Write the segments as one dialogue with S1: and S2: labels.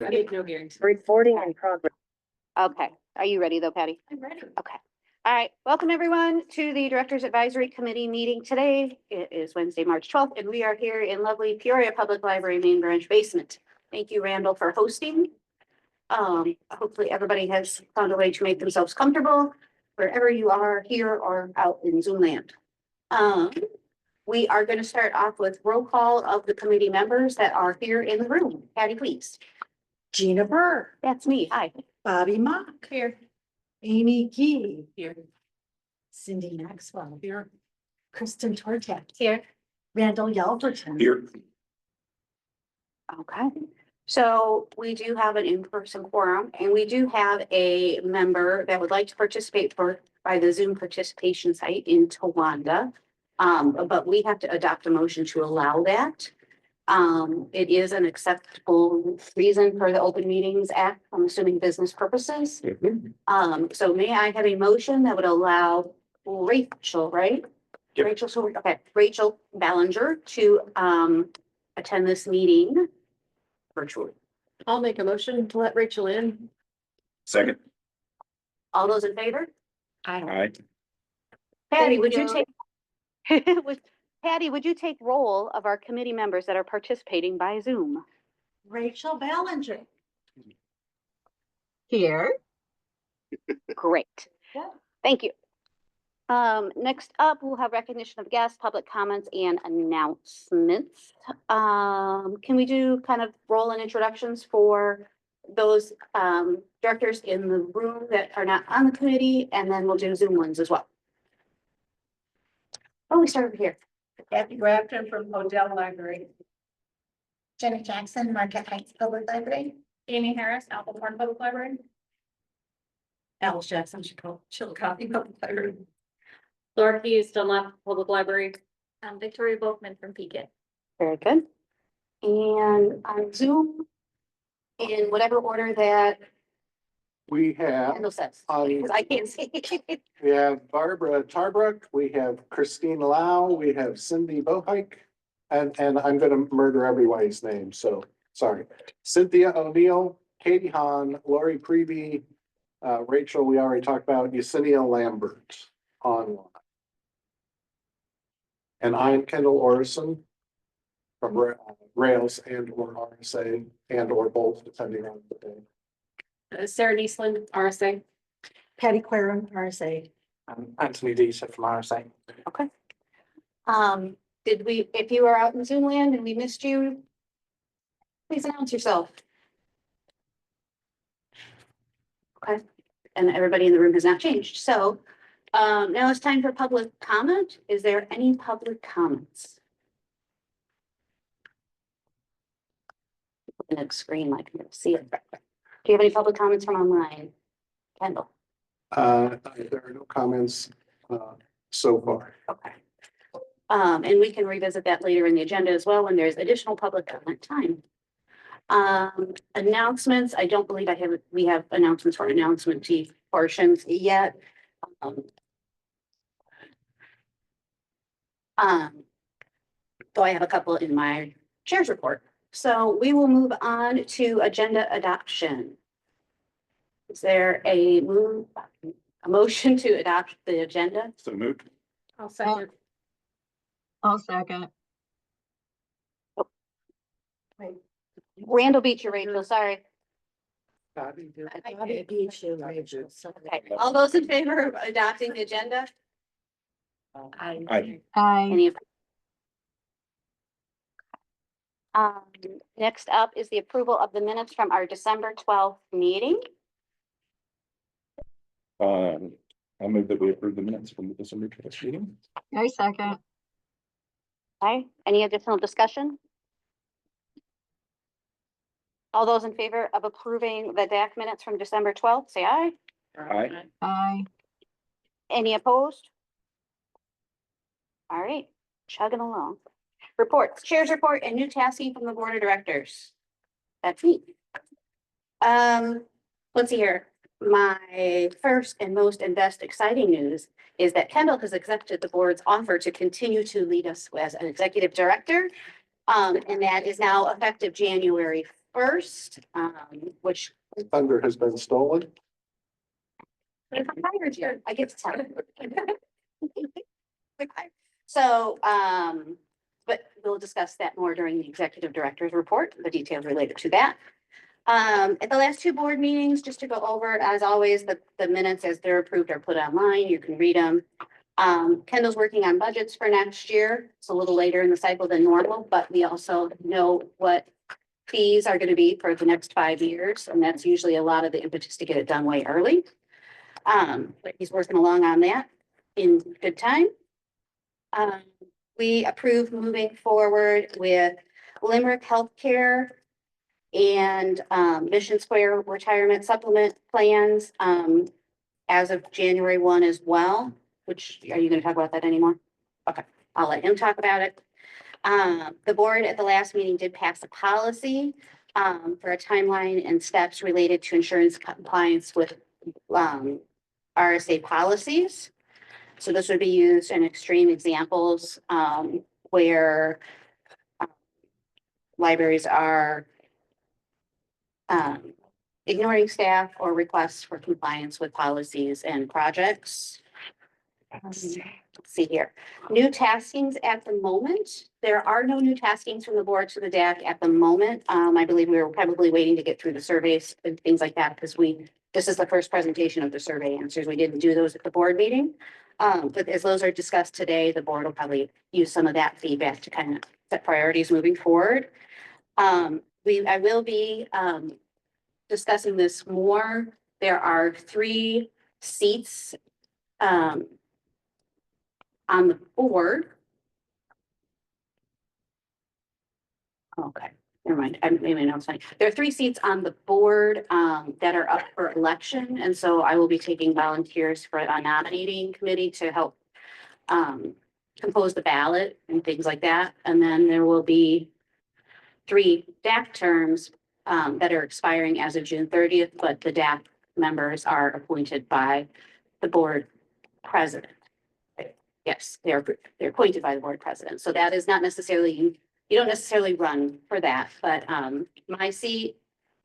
S1: I make no guarantees.
S2: Reporting in progress.
S3: Okay, are you ready though, Patty?
S1: I'm ready.
S3: Okay. All right, welcome everyone to the Directors Advisory Committee meeting today. It is Wednesday, March 12th, and we are here in lovely Peoria Public Library main branch basement. Thank you, Randall, for hosting. Hopefully everybody has found a way to make themselves comfortable wherever you are here or out in Zoom land. We are going to start off with roll call of the committee members that are here in the room. Patty, please.
S2: Gina Burr,
S3: That's me. Hi.
S2: Bobby Mock,
S1: Here.
S2: Amy Key,
S1: Here.
S2: Cindy Maxwell,
S1: Here.
S2: Kristen Tortek,
S3: Here.
S2: Randall Yelverton.
S4: Here.
S3: Okay, so we do have an in-person quorum and we do have a member that would like to participate by the Zoom participation site in Towanda. But we have to adopt a motion to allow that. It is an acceptable reason for the Open Meetings Act, I'm assuming business purposes. So may I have a motion that would allow Rachel, right?
S4: Yep.
S3: Rachel, so, okay, Rachel Ballinger to, attend this meeting virtually.
S1: I'll make a motion to let Rachel in.
S4: Second.
S3: All those in favor?
S4: Aye.
S3: Patty,
S1: Thank
S3: would you
S1: you.
S3: take? Patty, would you take roll of our committee members that are participating by Zoom?
S2: Rachel Ballinger.
S5: Here.
S3: Great.
S2: Yeah.
S3: Thank you. Next up, we'll have recognition of guests, public comments, and announcements. Can we do kind of roll in introductions for those directors in the room that are not on the committee, and then we'll do Zoom ones as well. Oh, we start over here.
S6: Kathy Grafton from Hotel Library. Jenny Jackson, Marquette Heights Public Library. Amy Harris, Appleton Public Library.
S2: Alice Jackson, Chillicothe Public Library.
S1: Laura Keys, Dunlap Public Library.
S6: Victoria Volkman from Pekin.
S3: Very good. And on Zoom, in whatever order that
S7: We have,
S3: Kendall says,
S7: on,
S3: because I can't see.
S7: we have Barbara Tarbrook, we have Christine Lau, we have Cindy Bohike, and I'm gonna murder everybody's name, so, sorry. Cynthia O'Neill, Katie Hahn, Lori Prevey, Rachel, we already talked about, Yesenia Lambert online. And I'm Kendall Orison from Rails and or RSA and or both, depending on the day.
S1: Sarah Neesland, RSA.
S2: Patty Quaren, RSA.
S4: Anthony D said from RSA.
S3: Okay. If you are out in Zoom land and we missed you, please announce yourself. Okay, and everybody in the room has not changed. So now it's time for public comment. Is there any public comments? In a screen, I can see it. Do you have any public comments from online? Kendall?
S7: There are no comments, so far.
S3: Okay. And we can revisit that later in the agenda as well when there's additional public comment time. Announcements, I don't believe we have announcements for announcement portions yet. Though I have a couple in my chair's report. So we will move on to agenda adoption. Is there a motion to adopt the agenda?
S4: So moved.
S1: I'll second.
S5: I'll second.
S3: Randall beat you, Rachel, sorry.
S2: Bobby beat you, Rachel.
S3: Okay, all those in favor of adopting the agenda?
S4: Aye.
S5: Aye.
S3: Any of? Next up is the approval of the minutes from our December 12th meeting.
S4: I'll move that we approve the minutes from the December 12th meeting.
S5: I second.
S3: Okay, any additional discussion? All those in favor of approving the DAC minutes from December 12th, say aye.
S4: Aye.
S5: Aye.
S3: Any opposed? All right, chugging along. Reports, chair's report and new tasking from the board of directors. That's me. Let's see here. My first and most and best exciting news is that Kendall has accepted the board's offer to continue to lead us as an executive director. And that is now effective January first, which
S7: Thunder has been stolen.
S3: I'm hired here. I get to tell. So, but we'll discuss that more during the executive director's report, the details related to that. At the last two board meetings, just to go over, as always, the minutes as they're approved are put online. You can read them. Kendall's working on budgets for next year. It's a little later in the cycle than normal, but we also know what fees are going to be for the next 5 years. And that's usually a lot of the impetus to get it done way early. But he's working along on that in good time. We approved moving forward with Limerick Healthcare and Mission Square Retirement Supplement Plans as of January 1 as well, which, are you going to talk about that anymore? Okay, I'll let him talk about it. The board at the last meeting did pass a policy for a timeline and steps related to insurance compliance with RSA policies. So this would be used in extreme examples where libraries are ignoring staff or requests for compliance with policies and projects. Let's see here. New taskings at the moment. There are no new taskings from the board to the DAC at the moment. I believe we were probably waiting to get through the surveys and things like that because this is the first presentation of the survey answers. We didn't do those at the board meeting. But as those are discussed today, the board will probably use some of that feedback to kind of set priorities moving forward. I will be discussing this more. There are 3 seats on the board. Okay, never mind. I made my notes. There are 3 seats on the board that are up for election, and so I will be taking volunteers for a nominating committee to help compose the ballot and things like that. And then there will be 3 DAC terms that are expiring as of June 30th, but the DAC members are appointed by the board president. Yes, they're appointed by the board president. So that is not necessarily, you don't necessarily run for that, but my seat,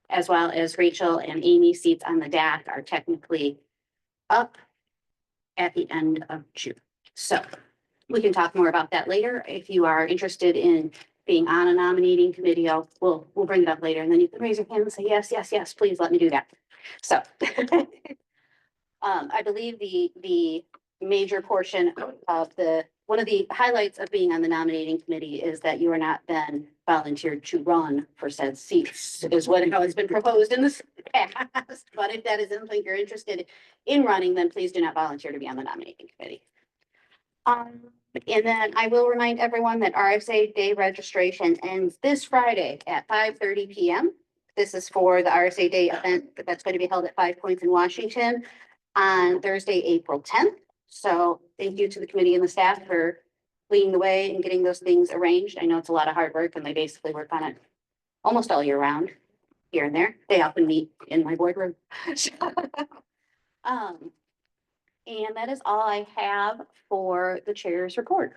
S3: as well as Rachel and Amy's seats on the DAC, are technically up at the end of June. So we can talk more about that later. If you are interested in being on a nominating committee, we'll bring it up later, and then you can raise your hand and say, yes, yes, yes, please let me do that. So I believe the major portion of one of the highlights of being on the nominating committee is that you are not then volunteered to run for said seats, is how it's been proposed in the past. But if that is something you're interested in running, then please do not volunteer to be on the nominating committee. And then I will remind everyone that RSA Day registration ends this Friday at 5:30 p.m. This is for the RSA Day event that's going to be held at 5 Points in Washington on Thursday, April 10th. So thank you to the committee and the staff for leading the way and getting those things arranged. I know it's a lot of hard work, and they basically work on it almost all year round, here and there. They often meet in my boardroom. And that is all I have for the chair's report.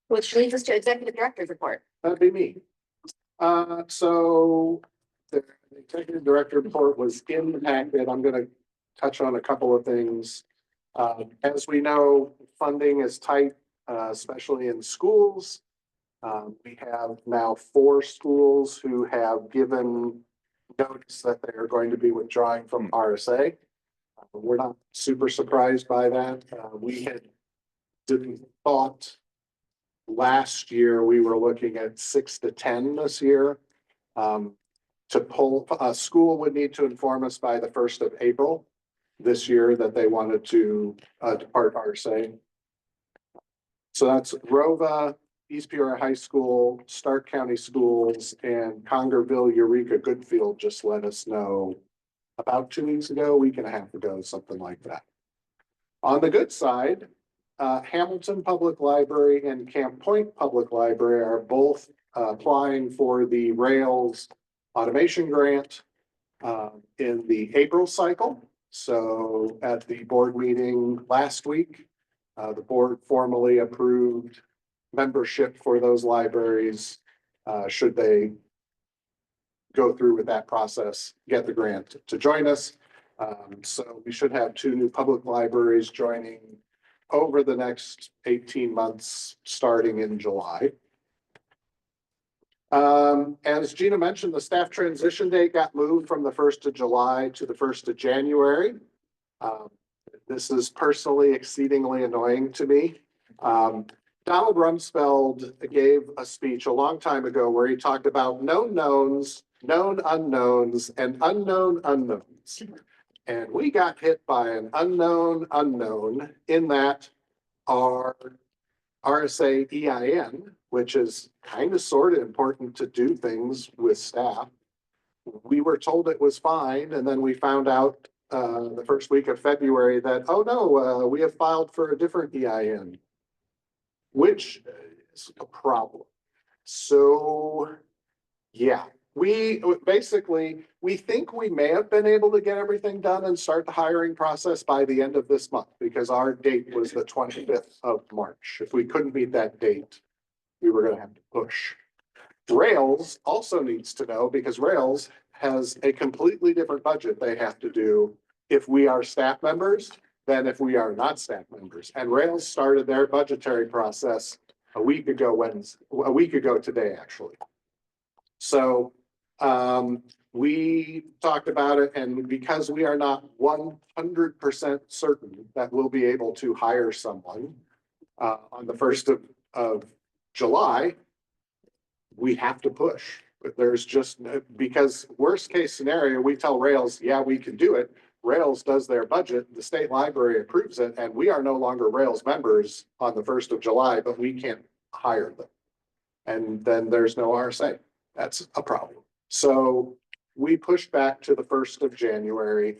S3: Which leads us to executive director's report.
S7: That'd be me. So the executive director report was in the packet. I'm gonna touch on a couple of things. As we know, funding is tight, especially in schools. We have now 4 schools who have given notice that they are going to be withdrawing from RSA. We're not super surprised by that. We had thought last year we were looking at 6 to 10 this year. To pull, a school would need to inform us by the 1st of April this year that they wanted to depart RSA. So that's Rova, East Peoria High School, Stark County Schools, and Congerville, Eureka, Goodfield just let us know about 2 weeks ago, week and a half ago, something like that. On the good side, Hamilton Public Library and Camp Point Public Library are both applying for the Rails automation grant in the April cycle. So at the board meeting last week, the board formally approved membership for those libraries, should they go through with that process, get the grant to join us. So we should have 2 new public libraries joining over the next 18 months, starting in July. As Gina mentioned, the staff transition date got moved from the 1st of July to the 1st of January. This is personally exceedingly annoying to me. Donald Rumsfeld gave a speech a long time ago where he talked about known knowns, known unknowns, and unknown unknowns. And we got hit by an unknown unknown in that our RSA EIN, which is kind of sort of important to do things with staff. We were told it was fine, and then we found out the first week of February that, oh no, we have filed for a different EIN, which is a problem. So, yeah, we think we may have been able to get everything done and start the hiring process by the end of this month, because our date was the 25th of March. If we couldn't meet that date, we were gonna have to push. Rails also needs to know, because Rails has a completely different budget they have to do if we are staff members than if we are not staff members. And Rails started their budgetary process a week ago today, actually. So we talked about it, and because we are not 100% certain that we'll be able to hire someone on the 1st of July, we have to push. But there's just, because worst case scenario, we tell Rails, yeah, we can do it. Rails does their budget, the state library approves it, and we are no longer Rails members on the 1st of July, but we can't hire them. And then there's no RSA. That's a problem. So we pushed back to the 1st of January.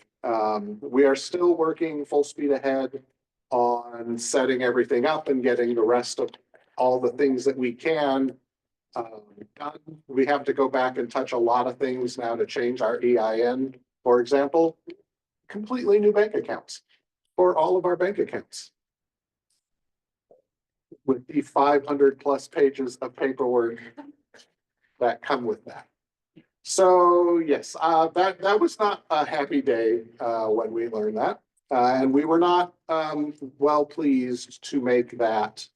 S7: We are still working full speed ahead on setting everything up and getting the rest of all the things that we can done. We have to go back and touch a lot of things now to change our EIN. For example, completely new bank accounts for all of our bank accounts, with the 500+ pages of paperwork that come with that. So yes, that was not a happy day when we learned that, and we were not well pleased to make that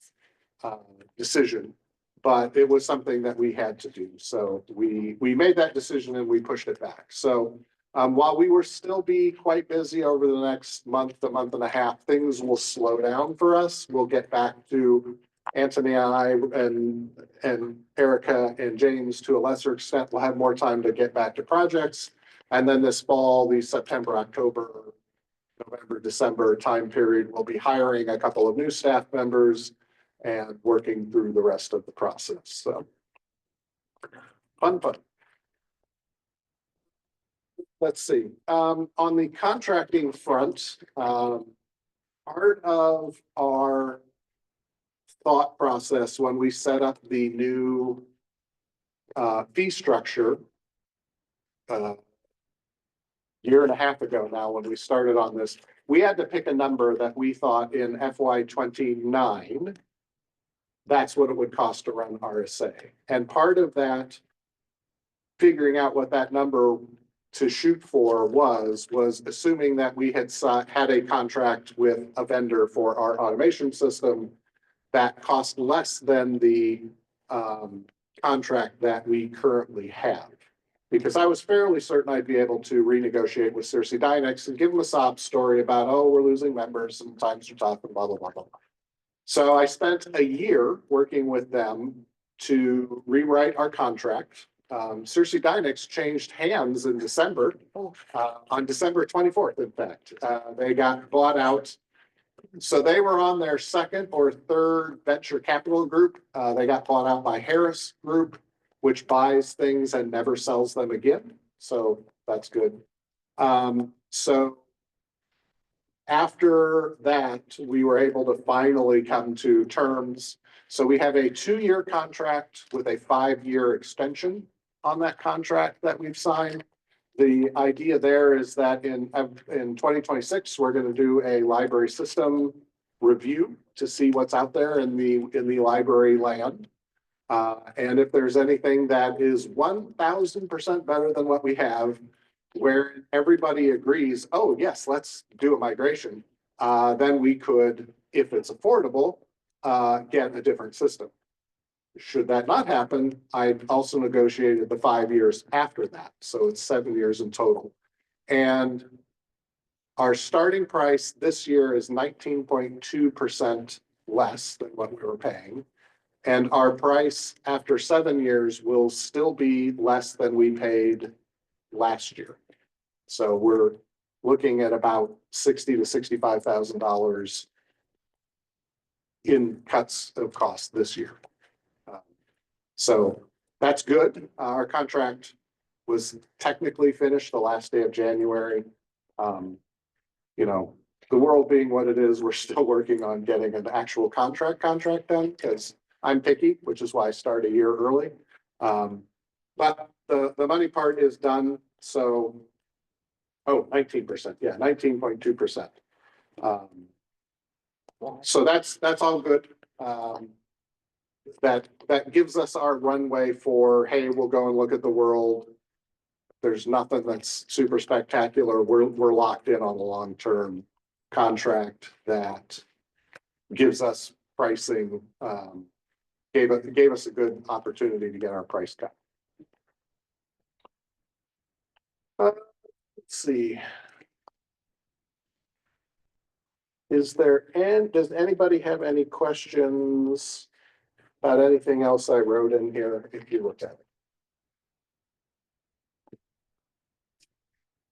S7: decision, but it was something that we had to do. So we made that decision and we pushed it back. So while we will still be quite busy over the next month, a month and a half, things will slow down for us. We'll get back to Anthony and I and Erica and James to a lesser extent. We'll have more time to get back to projects. And then this fall, the September, October, November, December time period, we'll be hiring a couple of new staff members and working through the rest of the process. So fun. Let's see. On the contracting front, part of our thought process when we set up the new fee structure year and a half ago now, when we started on this, we had to pick a number that we thought in FY29, that's what it would cost to run RSA. And part of that, figuring out what that number to shoot for was assuming that we had a contract with a vendor for our automation system that cost less than the contract that we currently have. Because I was fairly certain I'd be able to renegotiate with RSA DAC and give them a sob story about, oh, we're losing members and times are tough and blah, blah, blah, blah. So I spent a year working with them to rewrite our contract. RSA DAC changed hands in December, on December 24th, in fact. They got bought out. So they were on their second or third venture capital group. They got bought out by Harris Group, which buys things and never sells them again. So that's good. So after that, we were able to finally come to terms. So we have a 2-year contract with a 5-year extension on that contract that we've signed. The idea there is that in 2026, we're going to do a library system review to see what's out there in the library land. And if there's anything that is 1000% better than what we have, where everybody agrees, oh, yes, let's do a migration, then we could, if it's affordable, get a different system. Should that not happen, I've also negotiated the 5 years after that. So it's 7 years in total. And our starting price this year is 19.2% less than what we were paying. And our price after 7 years will still be less than we paid last year. So we're looking at about $60,000 to $65,000 in cuts of cost this year. So that's good. Our contract was technically finished the last day of January. You know, the world being what it is, we're still working on getting an actual contract done because I'm picky, which is why I start a year early. But the money part is done. So, 19%. Yeah, 19.2%. So that's all good. That gives us our runway for, hey, we'll go and look at the world. There's nothing that's super spectacular. We're locked in on a long-term contract that gives us pricing, gave us a good opportunity to get our price cut. Let's see. Does anybody have any questions about anything else I wrote in here if you look at it?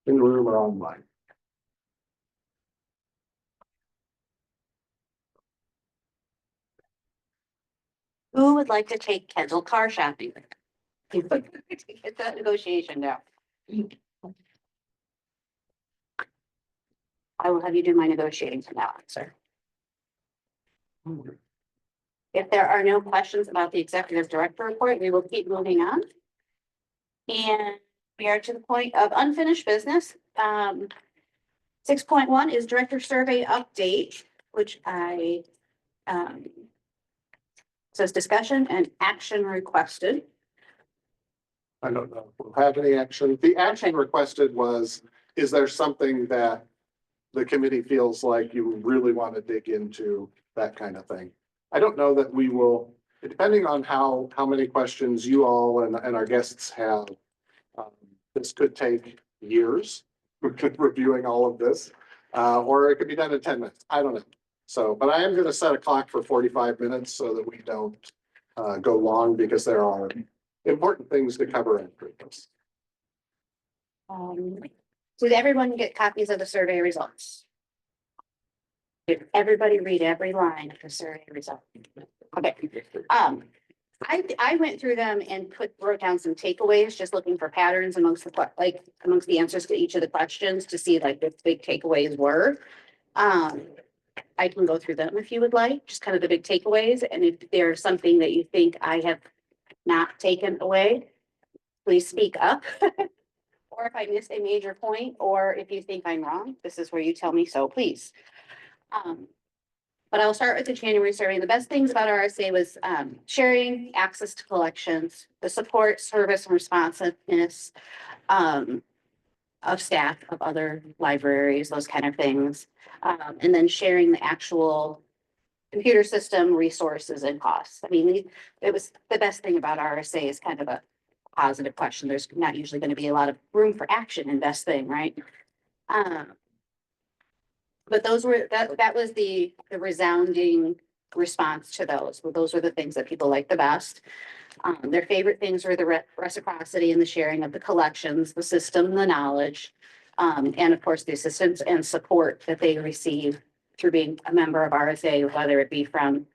S7: In the room or online?
S3: Who would like to take Kendall car shopping? Get that negotiation down. I will have you do my negotiating from now on, sir. If there are no questions about the executive director report, we will keep moving on. And we are to the point of unfinished business. 6.1 is director survey update, which says discussion and action requested.
S7: I don't know if we'll have any action. The action requested was, is there something that the committee feels like you really want to dig into, that kind of thing? I don't know that we will, depending on how many questions you all and our guests have, this could take years reviewing all of this, or it could be done in 10 minutes. I don't know. So, but I am going to set a clock for 45 minutes so that we don't go long, because there are important things to cover in this.
S3: Did everyone get copies of the survey results? Did everybody read every line of the survey result? Okay. I went through them and wrote down some takeaways, just looking for patterns amongst the answers to each of the questions to see like what the big takeaways were. I can go through them if you would like, just kind of the big takeaways. And if there's something that you think I have not taken away, please speak up. Or if I missed a major point, or if you think I'm wrong, this is where you tell me so, please. But I'll start with the January survey. The best things about RSA was sharing, access to collections, the support, service, and responsiveness of staff of other libraries, those kind of things. And then sharing the actual computer system resources and costs. I mean, it was the best thing about RSA is kind of a positive question. There's not usually going to be a lot of room for action in best thing, right? But those were that was the resounding response to those. Well, those were the things that people liked the best. Their favorite things were the reciprocity and the sharing of the collections, the system, the knowledge, and of course the assistance and support that they receive through being a member of RSA, whether it be from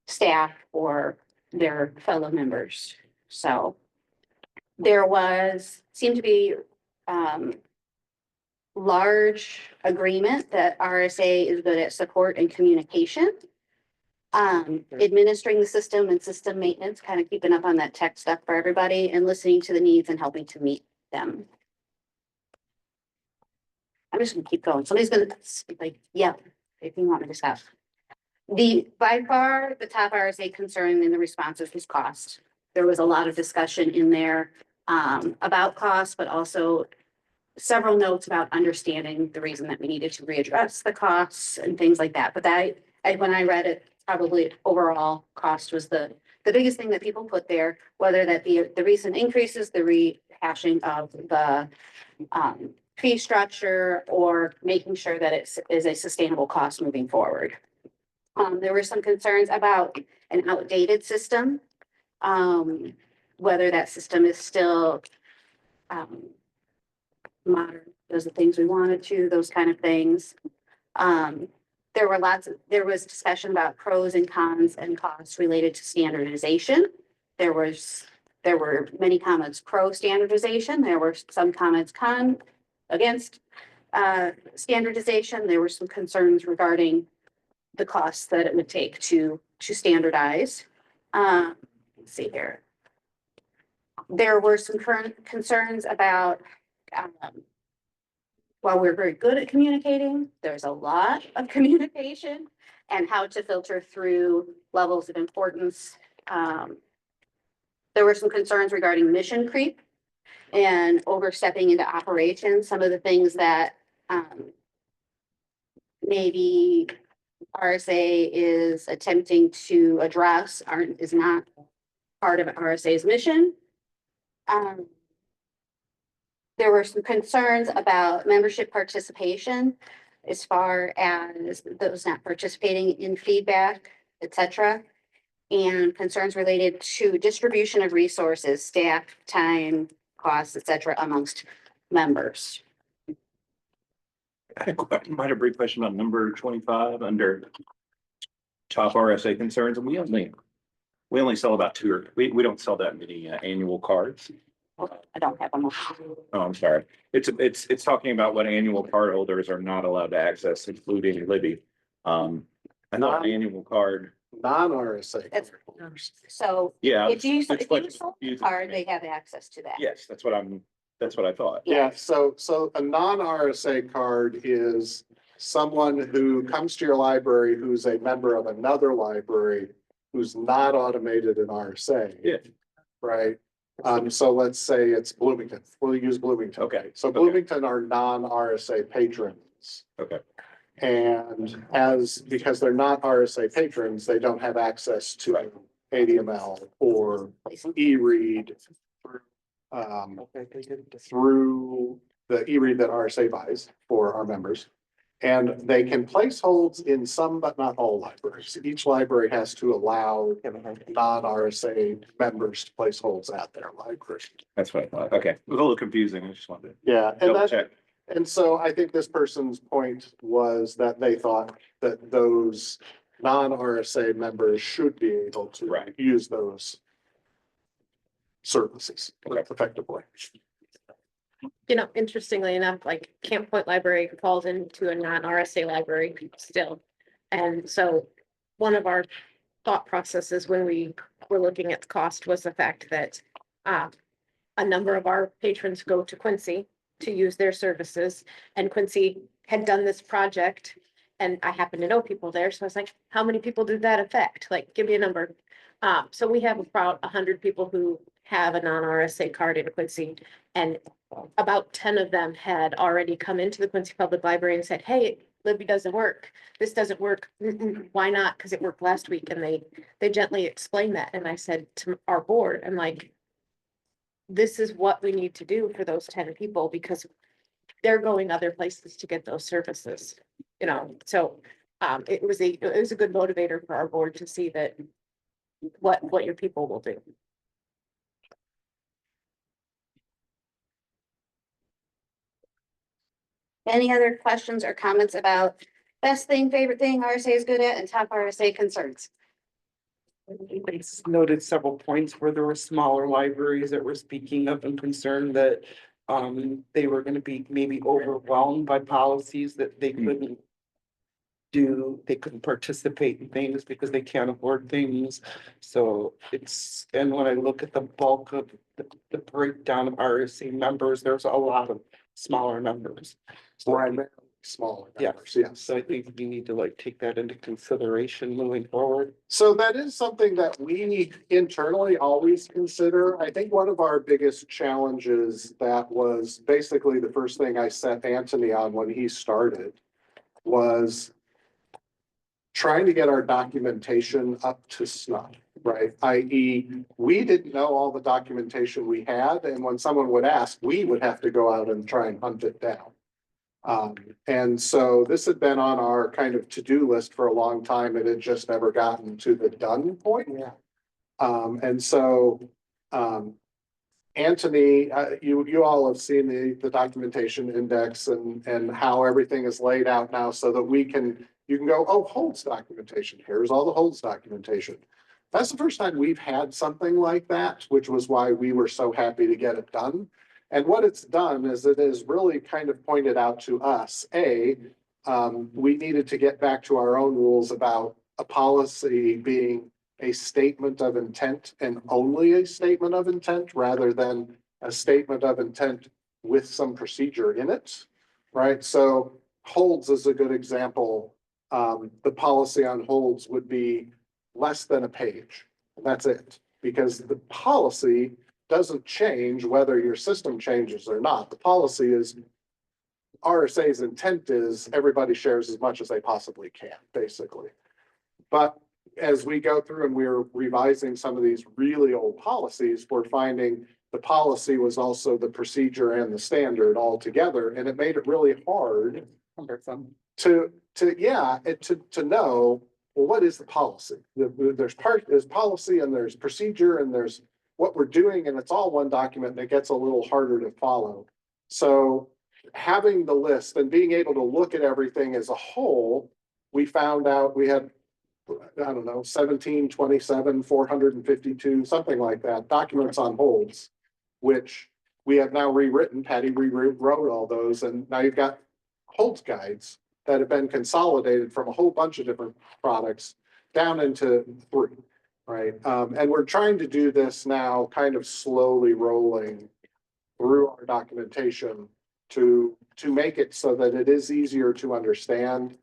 S3: staff or their fellow members. So there seemed to be large agreement that RSA is good at support and communication. Administering the system and system maintenance, kind of keeping up on that tech stuff for everybody and listening to the needs and helping to meet them. I'm just gonna keep going. Somebody's gonna like, yeah, if you want me to stop. By far, the top RSA concern in the responses was cost. There was a lot of discussion in there about cost, but also several notes about understanding the reason that we needed to readdress the costs and things like that. But when I read it, probably overall cost was the biggest thing that people put there, whether that be the recent increases, the rehashing of the fee structure, or making sure that it is a sustainable cost moving forward. There were some concerns about an outdated system, whether that system is still modern, does the things we wanted to, those kind of things. There was discussion about pros and cons and costs related to standardization. There were many comments pro standardization. There were some comments against standardization. There were some concerns regarding the costs that it would take to standardize. Let's see here. There were some current concerns about while we're very good at communicating, there's a lot of communication and how to filter through levels of importance. There were some concerns regarding mission creep and overstepping into operations. Some of the things that maybe RSA is attempting to address is not part of RSA's mission. There were some concerns about membership participation as far as those not participating in feedback, etc. And concerns related to distribution of resources, staff, time, costs, etc. amongst members.
S4: I might have a brief question about number 25 under top RSA concerns, and we only sell about we don't sell that many annual cards.
S3: I don't have them.
S4: Oh, I'm sorry. It's talking about what annual card holders are not allowed to access, including Libby. I know an annual card.
S7: Non-RSA.
S3: That's- So
S4: Yeah.
S3: if you
S4: it's
S3: sold
S4: confusing
S3: the
S4: to
S3: card,
S4: me.
S3: they have access to that.
S4: Yes, that's what I thought.
S7: Yeah, so a non-RSA card is someone who comes to your library who's a member of another library who's not automated in RSA.
S4: Yeah.
S7: Right? So let's say it's Bloomington. We'll use Bloomington.
S4: Okay.
S7: So
S4: Okay.
S7: Bloomington are non-RSA patrons.
S4: Okay.
S7: And because they're not RSA patrons, they don't have access to ADML or e-read through the e-read that RSA buys for our members. And they can place holds in some, but not all libraries. Each library has to allow non-RSA members to place holds at their library.
S4: That's what I thought. Okay. It was a little confusing. I just wanted to
S7: Yeah, and
S4: double
S7: that,
S4: check.
S7: and so I think this person's point was that they thought that those non-RSA members should be able to
S4: Right.
S7: use those services
S4: Okay.
S7: effectively.
S1: You know, interestingly enough, like Camp Point Library falls into a non-RSA library still. And so one of our thought processes when we were looking at the cost was the fact that a number of our patrons go to Quincy to use their services, and Quincy had done this project. And I happen to know people there, so I was like, how many people did that affect? Like, give me a number. So we have about 100 people who have a non-RSA card in Quincy, and about 10 of them had already come into the Quincy Public Library and said, hey, Libby doesn't work. This doesn't work. Why not? Because it worked last week. And they gently explained that. And I said to our board, I'm like, this is what we need to do for those 10 people, because they're going other places to get those services, you know. So it was a good motivator for our board to see that what your people will do.
S3: Any other questions or comments about best thing, favorite thing RSA is good at, and top RSA concerns?
S8: I noted several points where there were smaller libraries that were speaking up and concerned that they were gonna be maybe overwhelmed by policies that they couldn't do, they couldn't participate in things because they can't afford things. So and when I look at the bulk of the breakdown of RSA members, there's a lot of smaller numbers. So
S7: Primarily smaller
S8: Yeah.
S7: numbers, yes.
S8: So I think we need to like take that into consideration moving forward.
S7: So that is something that we internally always consider. I think one of our biggest challenges that was basically the first thing I set Anthony on when he started was trying to get our documentation up to snuff, right? i.e., we didn't know all the documentation we had, and when someone would ask, we would have to go out and try and hunt it down. And so this had been on our kind of to-do list for a long time. It had just never gotten to the done point.
S8: Yeah.
S7: And so, Anthony, you all have seen the documentation index and how everything is laid out now so that you can go, oh, holds documentation. Here's all the holds documentation. That's the first time we've had something like that, which was why we were so happy to get it done. And what it's done is it has really kind of pointed out to us, we needed to get back to our own rules about a policy being a statement of intent and only a statement of intent rather than a statement of intent with some procedure in it, right? So holds is a good example. The policy on holds would be less than a page. And that's it, because the policy doesn't change whether your system changes or not. The policy is RSA's intent is everybody shares as much as they possibly can, basically. But as we go through and we're revising some of these really old policies, we're finding the policy was also the procedure and the standard all together, and it made it really hard
S8: Cumbersome.
S7: to know, well, what is the policy? There's policy and there's procedure and there's what we're doing, and it's all one document, and it gets a little harder to follow. So having the list and being able to look at everything as a whole, we found out we had, I don't know, 17, 27, 452, something like that, documents on holds, which we have now rewritten. Patty rewrote all those, and now you've got holds guides that have been consolidated from a whole bunch of different products down into 3. Right, and we're trying to do this now kind of slowly rolling through our documentation to make it so that it is easier to understand,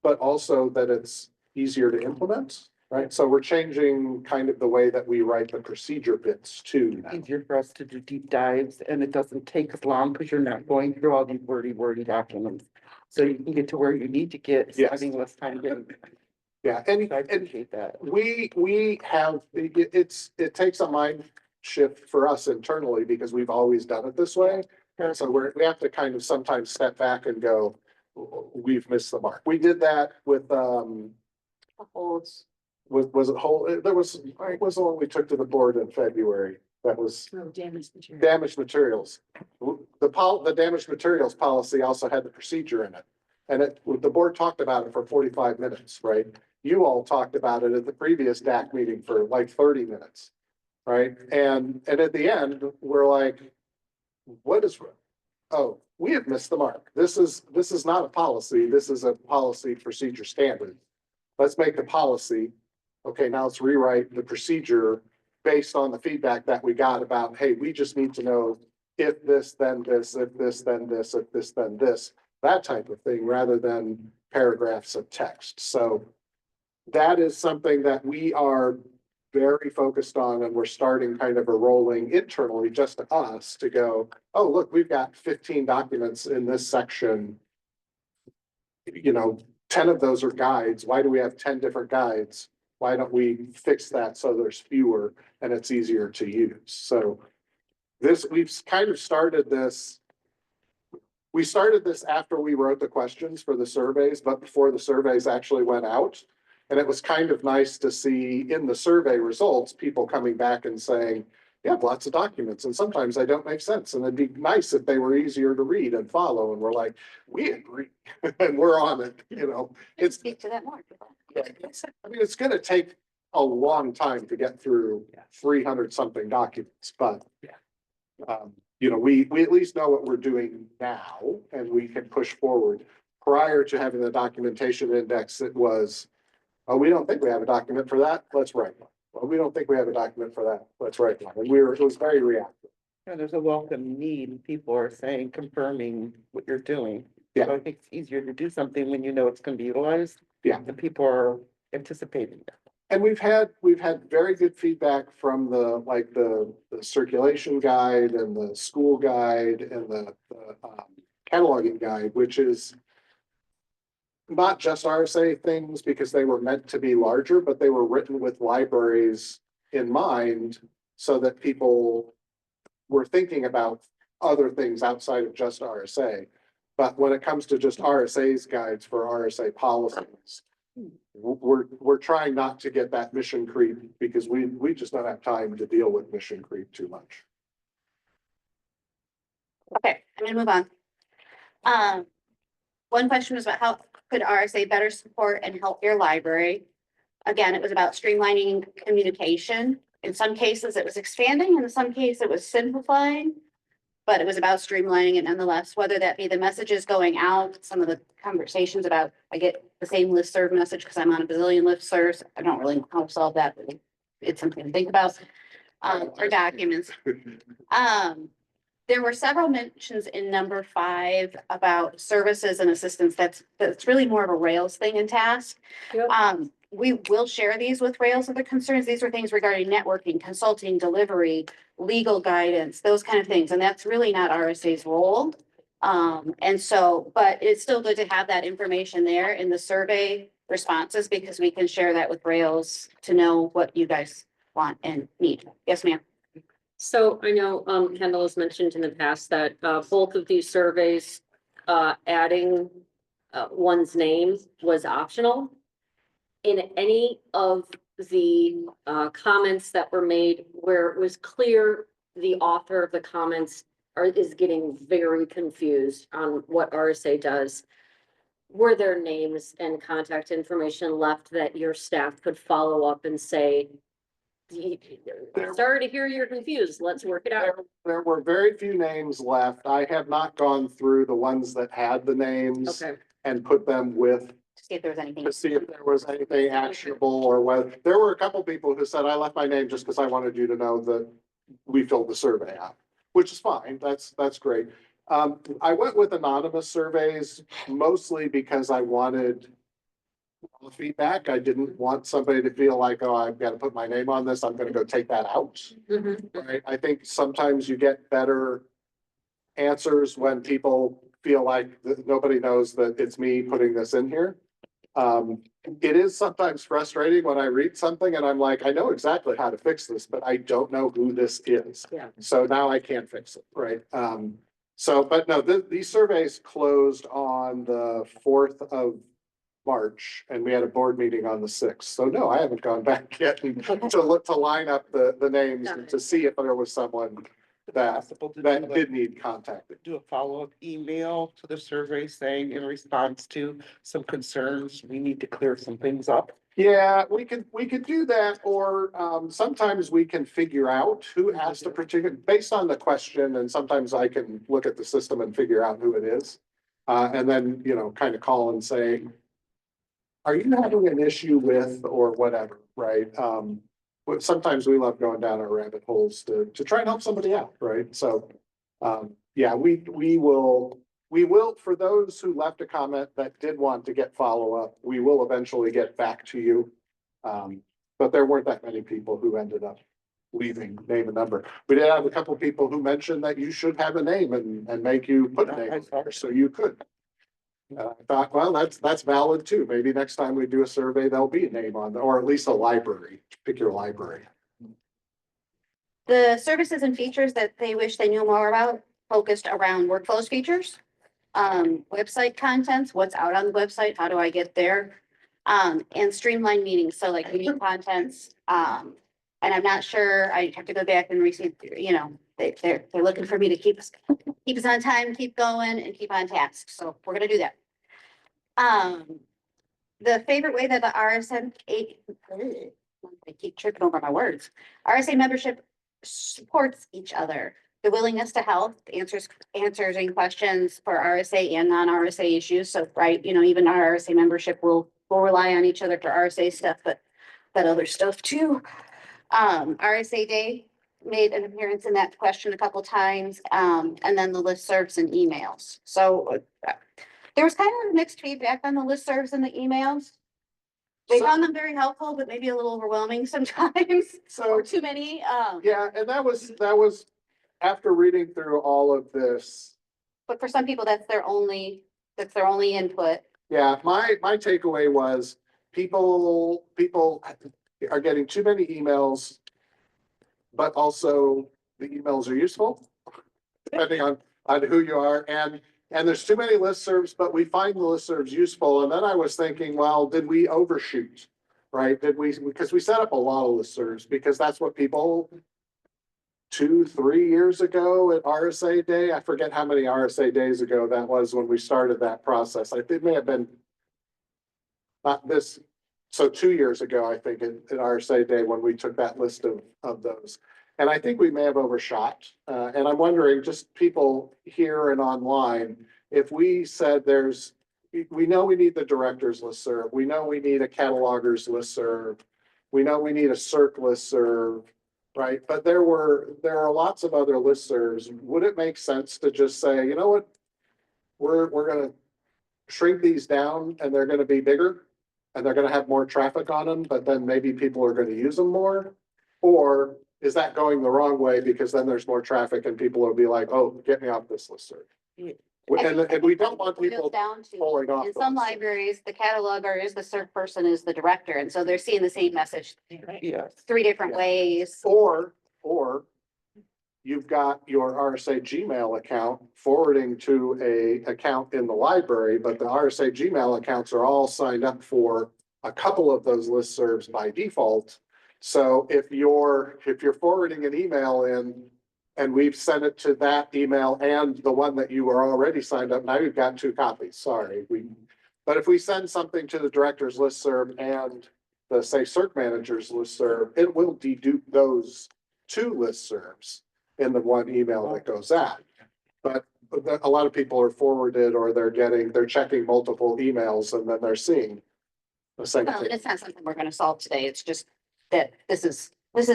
S7: but also that it's easier to implement, right? So we're changing kind of the way that we write the procedure bits too now.
S8: Easier for us to do deep dives, and it doesn't take as long because you're not going through all these wordy documents. So you can get to where you need to get,
S7: Yes.
S8: having less time getting.
S7: Yeah,
S8: I
S7: and
S8: appreciate that.
S7: we have, it takes a mind shift for us internally because we've always done it this way. And so we have to kind of sometimes step back and go, we've missed the mark. We did that with,
S3: Holds.
S7: was it whole, there was, what was the one we took to the board in February? That was
S2: Damaged material.
S7: damaged materials. The damaged materials policy also had the procedure in it. And the board talked about it for 45 minutes, right? You all talked about it at the previous DAC meeting for like 30 minutes, right? And at the end, we're like, we have missed the mark. This is not a policy. This is a policy procedure standard. Let's make the policy. Okay, now let's rewrite the procedure based on the feedback that we got about, hey, we just need to know if this, then this, if this, then this, if this, then this, that type of thing, rather than paragraphs of text. So that is something that we are very focused on, and we're starting kind of a rolling internally just to us to go, oh, look, we've got 15 documents in this section. 10 of those are guides. Why do we have 10 different guides? Why don't we fix that so there's fewer and it's easier to use? So we've kind of started this. We started this after we wrote the questions for the surveys, but before the surveys actually went out. And it was kind of nice to see in the survey results, people coming back and saying, you have lots of documents and sometimes they don't make sense. And it'd be nice if they were easier to read and follow. And we're like, we agree and we're on it, It's,
S3: Speak to that more.
S7: it's going to take a long time to get through 300 something documents, but we at least know what we're doing now and we can push forward. Prior to having the documentation index, it was, oh, we don't think we have a document for that. Let's write one. Well, we don't think we have a document for that. Let's write one. And it was very reactive.
S8: Yeah, there's a welcome need. People are saying, confirming what you're doing.
S7: Yeah.
S8: So I think it's easier to do something when you know it's gonna be utilized.
S7: Yeah.
S8: And people are anticipating that.
S7: And we've had very good feedback from the circulation guide and the school guide and the cataloging guide, which is not just RSA things because they were meant to be larger, but they were written with libraries in mind so that people were thinking about other things outside of just RSA. But when it comes to just RSA's guides for RSA policies, we're trying not to get that mission creep because we just don't have time to deal with mission creep too much.
S3: Okay, I'm gonna move on. One question was about how could RSA better support and help your library? Again, it was about streamlining communication. In some cases, it was expanding, and in some cases, it was simplifying. But it was about streamlining it nonetheless, whether that be the messages going out, some of the conversations about, I get the same listserv message because I'm on a bazillion listservs. I don't really know how to solve that, but it's something to think about. Or documents. There were several mentions in number 5 about services and assistance. That's really more of a Rails thing and task.
S1: Yep.
S3: We will share these with Rails other concerns. These are things regarding networking, consulting, delivery, legal guidance, those kind of things. And that's really not RSA's role. And so, but it's still good to have that information there in the survey responses because we can share that with Rails to know what you guys want and need. Yes, ma'am.
S9: So I know Kendall has mentioned in the past that both of these surveys, adding one's name was optional. In any of the comments that were made where it was clear the author of the comments is getting very confused on what RSA does, were there names and contact information left that your staff could follow up and say, sorry to hear you're confused, let's work it out?
S7: There were very few names left. I have not gone through the ones that had the names
S9: Okay,
S7: and put them with
S3: To see if there was anything.
S7: to see if there was anything actionable or whether, there were a couple people who said, I left my name just because I wanted you to know that we filled the survey out, which is fine. That's great. I went with anonymous surveys mostly because I wanted feedback. I didn't want somebody to feel like, oh, I've got to put my name on this. I'm going to go take that out. Right? I think sometimes you get better answers when people feel like nobody knows that it's me putting this in here. It is sometimes frustrating when I read something and I'm like, I know exactly how to fix this, but I don't know who this is.
S9: Yeah.
S7: So now I can't fix it, right? But no, these surveys closed on the 4th of March and we had a board meeting on the 6th. So no, I haven't gone back yet to line up the names and to see if there was someone that
S8: Possible to do
S7: that
S8: like-
S7: did need contacted.
S8: do a follow-up email to the survey saying in response to some concerns, we need to clear some things up.
S7: Yeah, we could do that, or sometimes we can figure out who asked a particular, based on the question, and sometimes I can look at the system and figure out who it is. And then, kind of call and say, are you having an issue with, or whatever, right? But sometimes we love going down our rabbit holes to try and help somebody out, right? So, yeah, we will, for those who left a comment that did want to get follow-up, we will eventually get back to you. But there weren't that many people who ended up leaving name and number. We did have a couple of people who mentioned that you should have a name and make you put a name on there, so you could. I thought, well, that's valid too. Maybe next time we do a survey, there'll be a name on there, or at least a library, pick your library.
S3: The services and features that they wish they knew more about focused around workflows features, website contents, what's out on the website, how do I get there? And streamlined meetings, so like meeting contents, and I'm not sure, I have to go back and receive, they're looking for me to keep us on time, keep going and keep on task, so we're gonna do that. The favorite way that the RSA, I keep tripping over my words, RSA membership supports each other. The willingness to help, answering questions for RSA and non-RSA issues. So, right, even our RSA membership will rely on each other for RSA stuff, but that other stuff too. RSA Day made an appearance in that question a couple times, and then the listservs and emails. So There was kind of mixed feedback on the listservs and the emails. They
S7: So-
S3: found them very helpful, but maybe a little overwhelming sometimes,
S7: So,
S3: or too many,
S7: yeah, and that was after reading through all of this.
S3: but for some people, that's their only input.
S7: Yeah, my takeaway was people are getting too many emails, but also the emails are useful, depending on who you are, and there's too many listservs, but we find the listservs useful. And then I was thinking, well, did we overshoot? Right? Because we set up a lot of listservs, because that's what people 2-3 years ago at RSA Day, I forget how many RSA days ago that was when we started that process. I think it may have been not this, so 2 years ago, I think, at RSA Day, when we took that list of those. And I think we may have overshot. And I'm wondering, just people here and online, if we said we know we need the directors listserv, we know we need a catalogers listserv, we know we need a CERC listserv, right? But there are lots of other listservs. Would it make sense to just say, you know what? We're gonna shrink these down, and they're gonna be bigger, and they're gonna have more traffic on them, but then maybe people are gonna use them more? Or is that going the wrong way, because then there's more traffic and people will be like, oh, get me off this listserv?
S8: Yeah.
S7: And we don't want
S3: Boils
S7: people
S3: down to,
S7: pulling off.
S3: in some
S7: those.
S3: libraries, the cataloger is the CERC person is the director, and so they're seeing the same message
S8: Yes.
S3: 3 different
S7: Yeah.
S3: ways.
S7: Or you've got your RSA Gmail account forwarding to a account in the library, but the RSA Gmail accounts are all signed up for a couple of those listservs by default. So if you're forwarding an email in and we've sent it to that email and the one that you were already signed up, now you've got 2 copies, sorry. But if we send something to the director's listserv and the, say, CERC manager's listserv, it will dedupe those 2 listservs in the one email that goes out. But a lot of people are forwarded, or they're checking multiple emails, and then they're seeing the same
S3: Well, and
S7: thing.
S3: it's not something we're gonna solve today. It's just that this is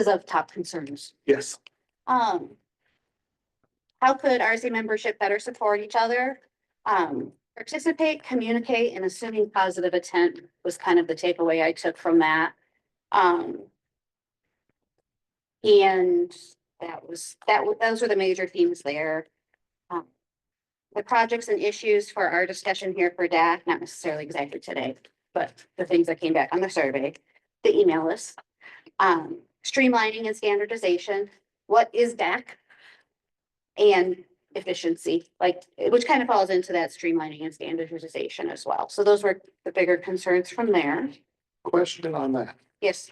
S3: of top concerns.
S7: Yes,
S3: How could RC membership better support each other? Participate, communicate, and assuming positive intent was kind of the takeaway I took from that. And those were the major themes there. The projects and issues for our discussion here for DAC, not necessarily exactly today, but the things that came back on the survey, the email list. Streamlining and standardization. What is DAC? And efficiency, which kind of falls into that streamlining and standardization as well. So those were the bigger concerns from there.
S7: question on that.
S3: Yes,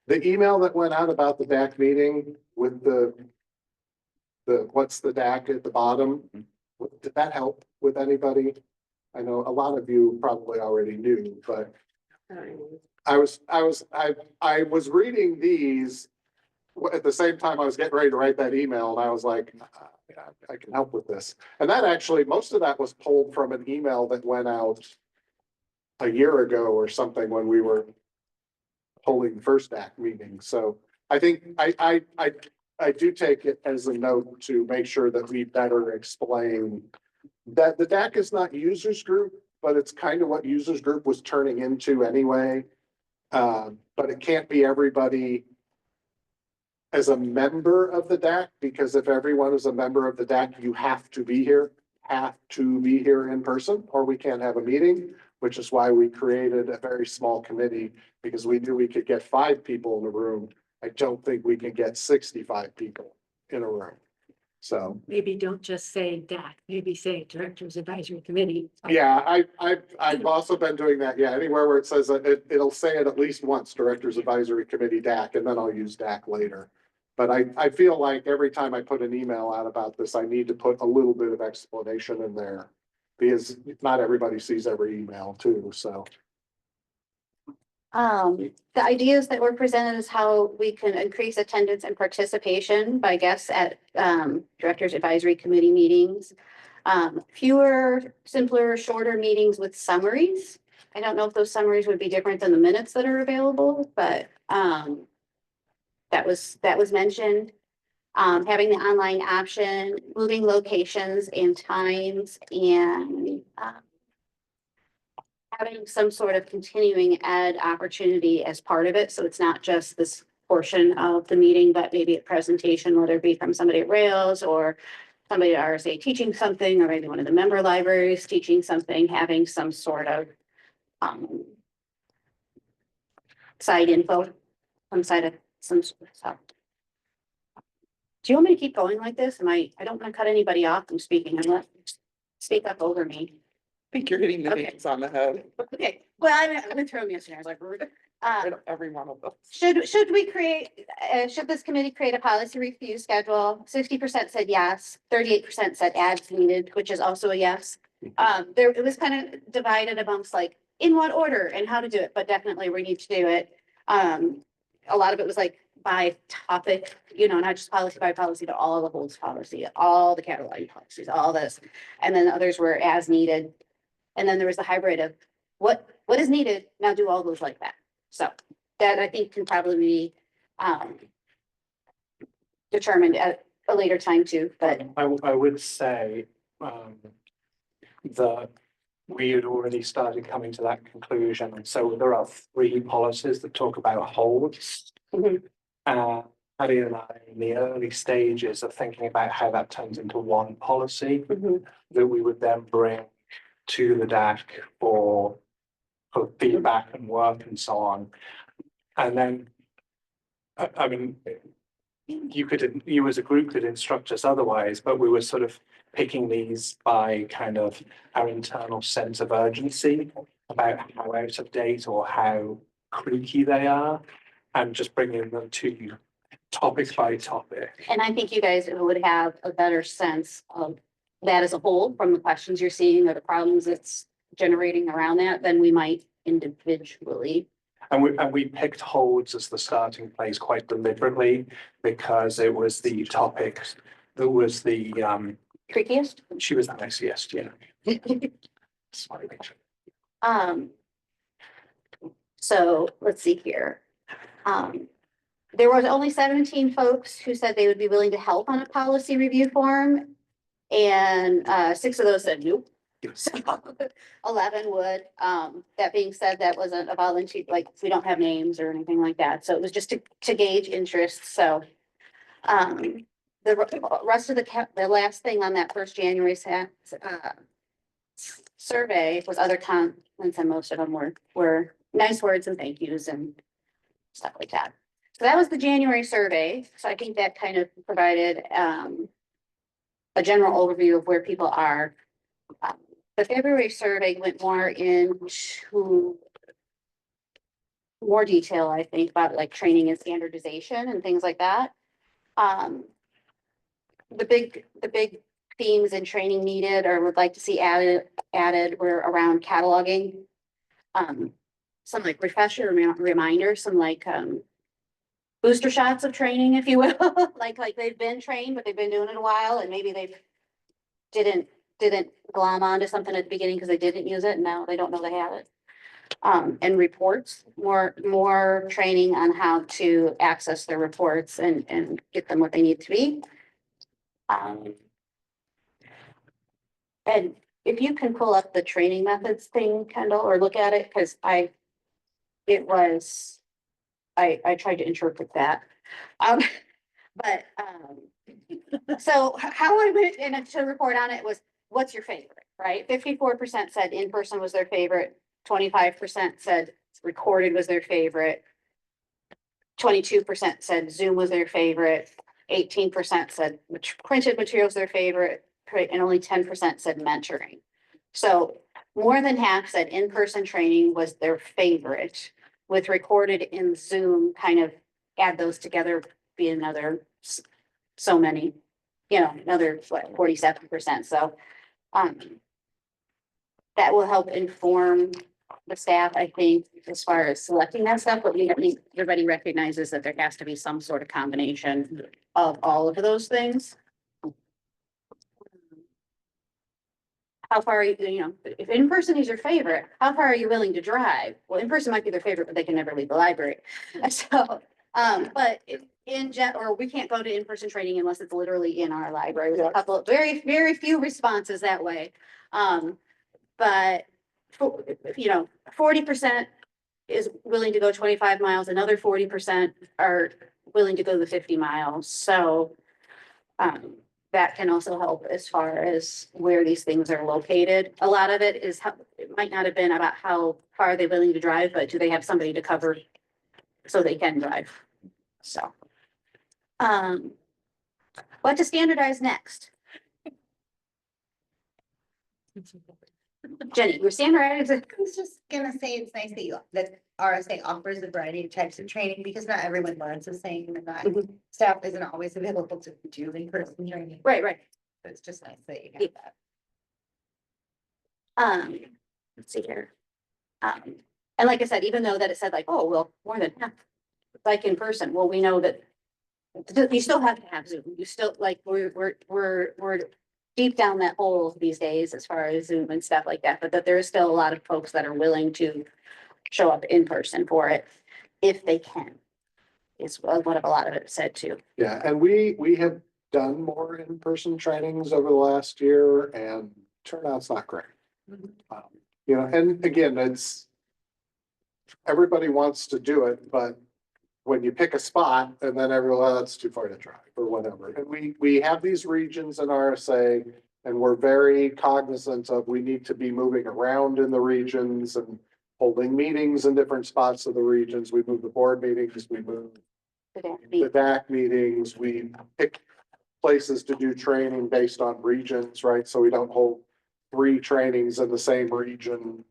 S7: The email that went out about the DAC meeting with the what's the DAC at the bottom, did that help with anybody? I know a lot of you probably already knew, but I was reading these at the same time I was getting ready to write that email, and I was like, I can help with this. And that actually, most of that was pulled from an email that went out a year ago or something, when we were holding the first DAC meeting. So I think I do take it as a note to make sure that we better explain that the DAC is not users group, but it's kind of what users group was turning into anyway. But it can't be everybody as a member of the DAC, because if everyone is a member of the DAC, you have to be here in person, or we can't have a meeting, which is why we created a very small committee, because we knew we could get 5 people in the room. I don't think we can get 65 people in a room. So,
S2: Maybe don't just say DAC, maybe say Directors Advisory Committee.
S7: yeah, I've also been doing that. Yeah, anywhere where it says it'll say it at least once, Directors Advisory Committee DAC, and then I'll use DAC later. But I feel like every time I put an email out about this, I need to put a little bit of explanation in there, because not everybody sees every email too, so.
S3: the ideas that were presented is how we can increase attendance and participation by guests at, Directors Advisory Committee meetings. Fewer, simpler, shorter meetings with summaries. I don't know if those summaries would be different than the minutes that are available, but, that was mentioned. Having the online option, moving locations and times, and having some sort of continuing ed opportunity as part of it, so it's not just this portion of the meeting, but maybe a presentation, whether it be from somebody at Rails or somebody at RSA teaching something, or maybe one of the member libraries teaching something, having some sort of side info, some side of some sort of stuff. Do you want me to keep going like this? I don't want to cut anybody off from speaking. I'm not, speak up over me.
S8: I think you're hitting the
S3: Okay.
S8: names on the head.
S3: Okay, well, I went through them yesterday. I was like,
S8: Every one of them.
S3: should we create, should this committee create a policy review schedule? 60% said yes, 38% said as needed, which is also a yes. It was kind of divided amongst like in what order and how to do it, but definitely we need to do it. A lot of it was like by topic, not just policy by policy, but all the holds policy, all the cataloging policies, all this. And then others were as needed. And then there was the hybrid of what is needed, now do all those like that. So that I think can probably be determined at a later time too, but
S7: I would say, that we had already started coming to that conclusion. And so there are 3 policies that talk about holds.
S3: Mhm.
S7: Patty and I in the early stages of thinking about how that turns into one policy
S3: Mhm.
S7: that we would then bring to the DAC for feedback and work and so on. And then, I mean, you as a group could instruct us otherwise, but we were sort of picking these by kind of our internal sense of urgency about how out of date or how creaky they are, and just bringing them to you topic by topic.
S3: and I think you guys would have a better sense of that as a whole from the questions you're seeing or the problems it's generating around that than we might individually.
S7: And we picked holds as the starting place quite deliberately because it was the topic that was the,
S3: Trickiest.
S7: she was the messiest, yeah. Sorry.
S3: So let's see here. There was only 17 folks who said they would be willing to help on a policy review form. And 6 of those said nope. So 11 would. That being said, that wasn't a volunteer, like we don't have names or anything like that. So it was just to gauge interest. So the rest of the last thing on that first January survey was other comments, and most of them were nice words and thank yous and stuff like that. So that was the January survey. So I think that kind of provided a general overview of where people are. The February survey went more into more detail, I think, about like training and standardization and things like that. The big themes and training needed or would like to see added were around cataloging. Some like refresher reminders, some like booster shots of training, if you will, like they've been trained, but they've been doing it a while and maybe they didn't glom onto something at the beginning because they didn't use it and now they don't know they have it. And reports, more training on how to access their reports and get them what they need to be. And if you can pull up the training methods thing, Kendall, or look at it, because I tried to interpret that. So how I went in to report on it was, what's your favorite, right? 54% said in-person was their favorite, 25% said recorded was their favorite, 22% said Zoom was their favorite, 18% said printed materials their favorite, and only 10% said mentoring. So more than half said in-person training was their favorite, with recorded in Zoom, kind of add those together, be another so many, another 47%. So that will help inform the staff, I think, as far as selecting that stuff, but everybody recognizes that there has to be some sort of combination of all of those things. How far are you, if in-person is your favorite, how far are you willing to drive? Well, in-person might be their favorite, but they can never leave the library. So, but or we can't go to in-person training unless it's literally in our library. With a couple of very, very few responses that way. But you know, 40% is willing to go 25 miles, another 40% are willing to go the 50 miles. So that can also help as far as where these things are located. A lot of it is how, it might not have been about how far they're willing to drive, but do they have somebody to cover so they can drive? So. What to standardize next? Jenny, you're standardizing.
S6: I was just gonna say, it's nice that RSA offers a variety of types of training, because not everyone learns the same, and not staff isn't always available to do in-person training.
S3: Right.
S6: So it's just nice that you have that.
S3: Let's see here. And like I said, even though that it said like, oh, well, more than half, like in person, well, we know that you still have to have Zoom. You still, like, we're deep down that hole these days as far as Zoom and stuff like that, but that there is still a lot of folks that are willing to show up in person for it if they can, is what a lot of it said too.
S7: Yeah, and we have done more in-person trainings over the last year, and turnout's not great. You know, and again, it's, everybody wants to do it, but when you pick a spot and then everyone, "Oh, that's too far to drive," or whatever. And we have these regions in RSA, and we're very cognizant of, we need to be moving around in the regions and holding meetings in different spots of the regions. We move the board meetings, we move the DAC meetings, we pick places to do training based on regions, right? So we don't hold 3 trainings in the same region,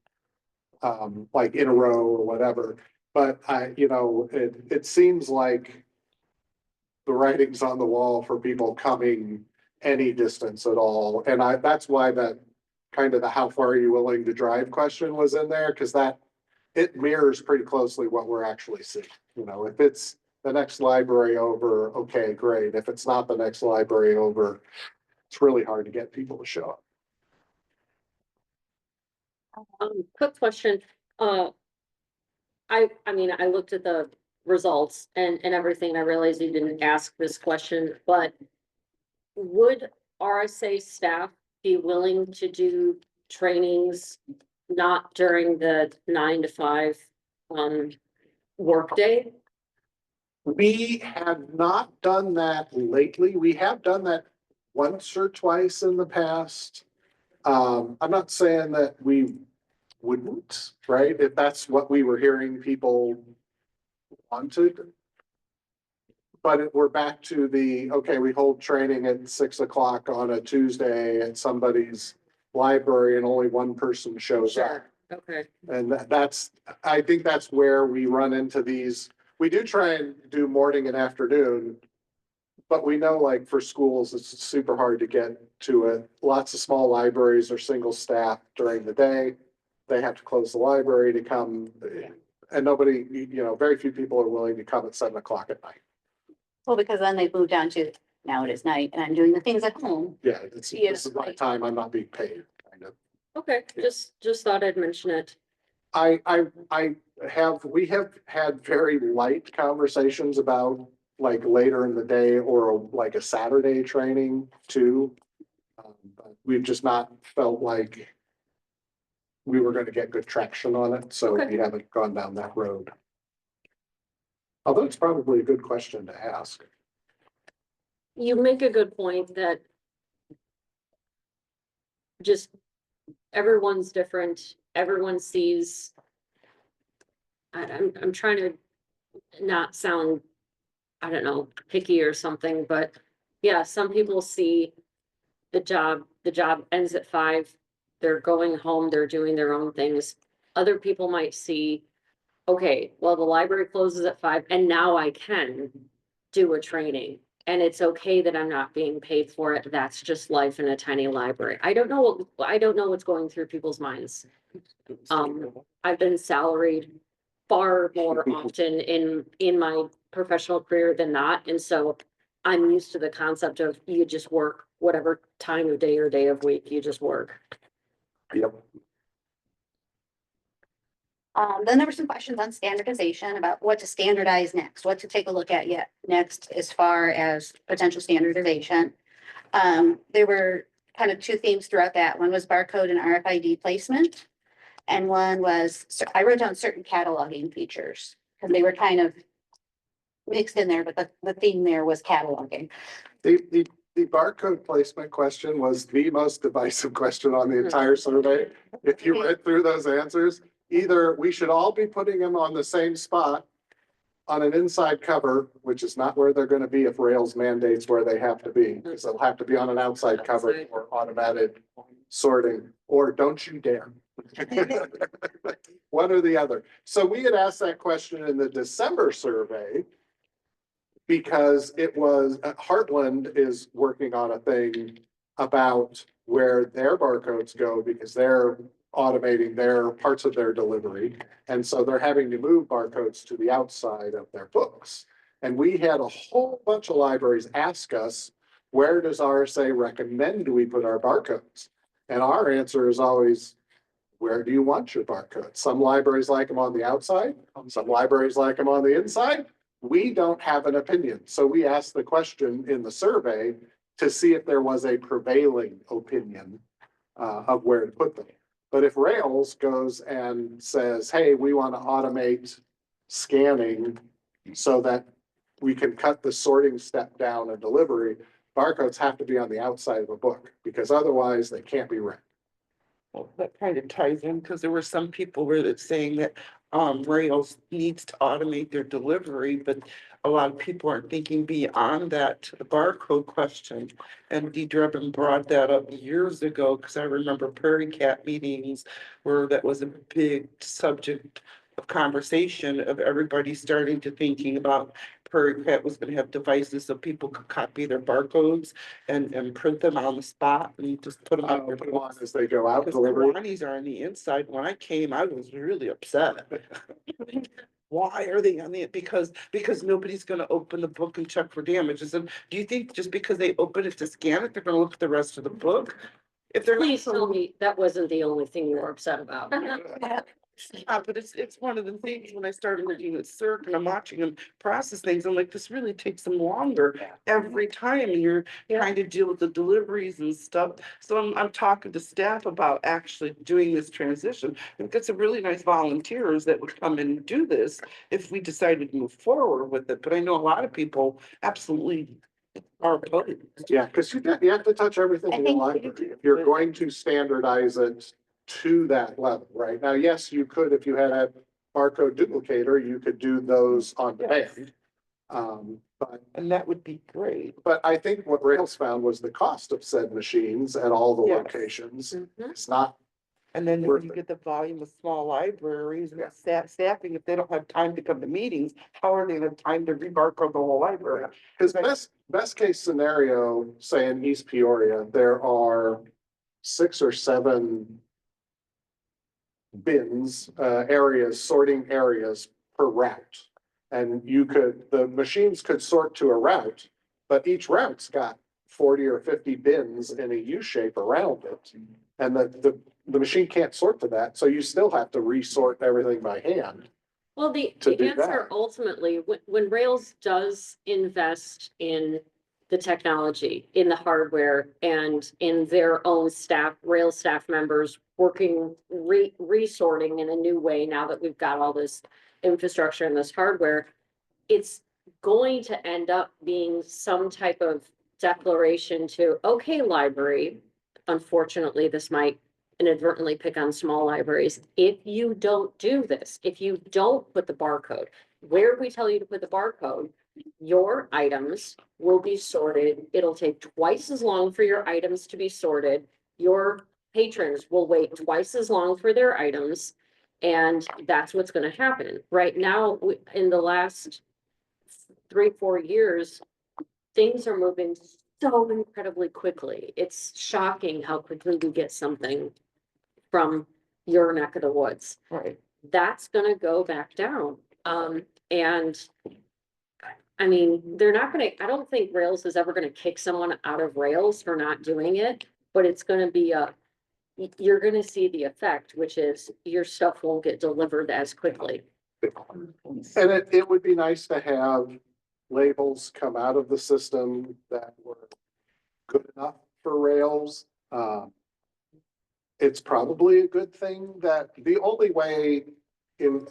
S7: like in a row or whatever. But you know, it seems like the writing's on the wall for people coming any distance at all. And that's why that kind of the how far are you willing to drive question was in there, because that it mirrors pretty closely what we're actually seeing. You know, if it's the next library over, okay, great. If it's not the next library over, it's really hard to get people to show up.
S9: Quick question, I mean, I looked at the results and everything, I realized you didn't ask this question, but would RSA staff be willing to do trainings not during the 9 to 5 workday?
S7: We have not done that lately. We have done that once or twice in the past. I'm not saying that we wouldn't, right? If that's what we were hearing people wanted. But we're back to the, okay, we hold training at 6 o'clock on a Tuesday at somebody's library and only one person shows up.
S9: Okay,
S7: And that's, I think that's where we run into these. We do try and do morning and afternoon, but we know, like, for schools, it's super hard to get to it. Lots of small libraries are single staff during the day. They have to close the library to come, and nobody, you know, very few people are willing to come at 7 o'clock at night.
S3: Well, because then they've moved down to, now it is night and I'm doing the things at home.
S7: Yeah, this is my time. I'm not being paid, kind of.
S9: okay, just thought I'd mention it.
S7: We have had very light conversations about, like, later in the day or like a Saturday training too. But we've just not felt like we were going to get good traction on it, so
S9: Okay.
S7: we haven't gone down that road. Although it's probably a good question to ask.
S9: You make a good point that just everyone's different, everyone sees. I'm trying to not sound, I don't know, picky or something, but yeah, some people see the job ends at 5, they're going home, they're doing their own things. Other people might see, okay, well, the library closes at 5 and now I can do a training. And it's okay that I'm not being paid for it. That's just life in a tiny library. I don't know what's going through people's minds. I've been salaried far more often in my professional career than not. And so I'm used to the concept of you just work whatever time of day or day of week, you just work.
S7: Yep.
S3: Then there were some questions on standardization about what to standardize next, what to take a look at yet next as far as potential standardization. There were kind of 2 themes throughout that. One was barcode and RFID placement. And one was, I wrote down certain cataloging features, because they were kind of mixed in there, but the theme there was cataloging.
S7: The barcode placement question was the most divisive question on the entire survey. If you read through those answers, either we should all be putting them on the same spot on an inside cover, which is not where they're gonna be if Rails mandates where they have to be, because they'll have to be on an outside cover
S9: Outside.
S7: for automated sorting, or don't you dare. One or the other. So we had asked that question in the December survey because it was, Heartland is working on a thing about where their barcodes go because they're automating their parts of their delivery. And so they're having to move barcodes to the outside of their books. And we had a whole bunch of libraries ask us, where does RSA recommend we put our barcodes? And our answer is always, where do you want your barcodes? Some libraries like them on the outside, some libraries like them on the inside. We don't have an opinion. So we asked the question in the survey to see if there was a prevailing opinion of where to put them. But if Rails goes and says, hey, we want to automate scanning so that we can cut the sorting step down in delivery, barcodes have to be on the outside of a book because otherwise they can't be read.
S8: Well, that kind of ties in, because there were some people were that saying that Rails needs to automate their delivery, but a lot of people aren't thinking beyond that to the barcode question. And Dee Drebin brought that up years ago, because I remember Prairie Cat meetings where that was a big subject of conversation of everybody starting to thinking about Prairie Cat was gonna have devices so people could copy their barcodes and print them on the spot and just put them on their
S7: Put them on
S8: books.
S7: as they go out
S8: Because
S7: delivery.
S8: Kiwanis are on the inside. When I came, I was really upset. Why are they on the, because nobody's gonna open the book and check for damages. And do you think just because they open it to scan it, they're gonna look at the rest of the book? If they're.
S9: Please tell me that wasn't the only thing you were upset about.
S8: Yeah, but it's one of the things when I started looking at CERC and I'm watching them process things, I'm like, this really takes them longer every time and you're trying to deal with the deliveries and stuff. So I'm talking to staff about actually doing this transition. We've got some really nice volunteers that would come in and do this if we decided to move forward with it. But I know a lot of people absolutely are opposed.
S7: Yeah, because you have to touch everything
S3: I
S7: in the
S3: think you
S7: library.
S8: do.
S7: If you're going to standardize it to that level, right? Now, yes, you could, if you had a barcode duplicator, you could do those on demand.
S8: And that would be great.
S7: But I think what Rails found was the cost of said machines at all the
S8: Yes.
S7: locations.
S9: Mhm.
S7: It's not,
S8: And then
S7: Worth
S8: when you
S7: it.
S8: get the volume of small libraries and
S7: Yeah.
S8: staffing, if they don't have time to come to meetings, how are they gonna have time to rebarcode the whole library?
S7: because best case scenario, say in East Peoria, there are 6 or 7 bins, areas, sorting areas per route. And the machines could sort to a route, but each route's got 40 or 50 bins in a U shape around it. And the machine can't sort to that, so you still have to resort everything by hand.
S9: Well, the
S7: To do
S9: answer
S7: that.
S9: ultimately, when Rails does invest in the technology, in the hardware and in their own staff, Rails staff members working, resorting in a new way now that we've got all this infrastructure and this hardware, it's going to end up being some type of declaration to, okay, library, unfortunately, this might inadvertently pick on small libraries. If you don't do this, if you don't put the barcode, where we tell you to put the barcode, your items will be sorted. It'll take twice as long for your items to be sorted. Your patrons will wait twice as long for their items. And that's what's gonna happen. Right now, in the last 3-4 years, things are moving so incredibly quickly. It's shocking how quickly we get something from your neck of the woods.
S8: Right.
S9: That's gonna go back down. And I mean, they're not gonna, I don't think Rails is ever gonna kick someone out of Rails for not doing it, but it's gonna be you're gonna see the effect, which is your stuff won't get delivered as quickly.
S7: And it would be nice to have labels come out of the system that were good enough for Rails. it's probably a good thing that the only way in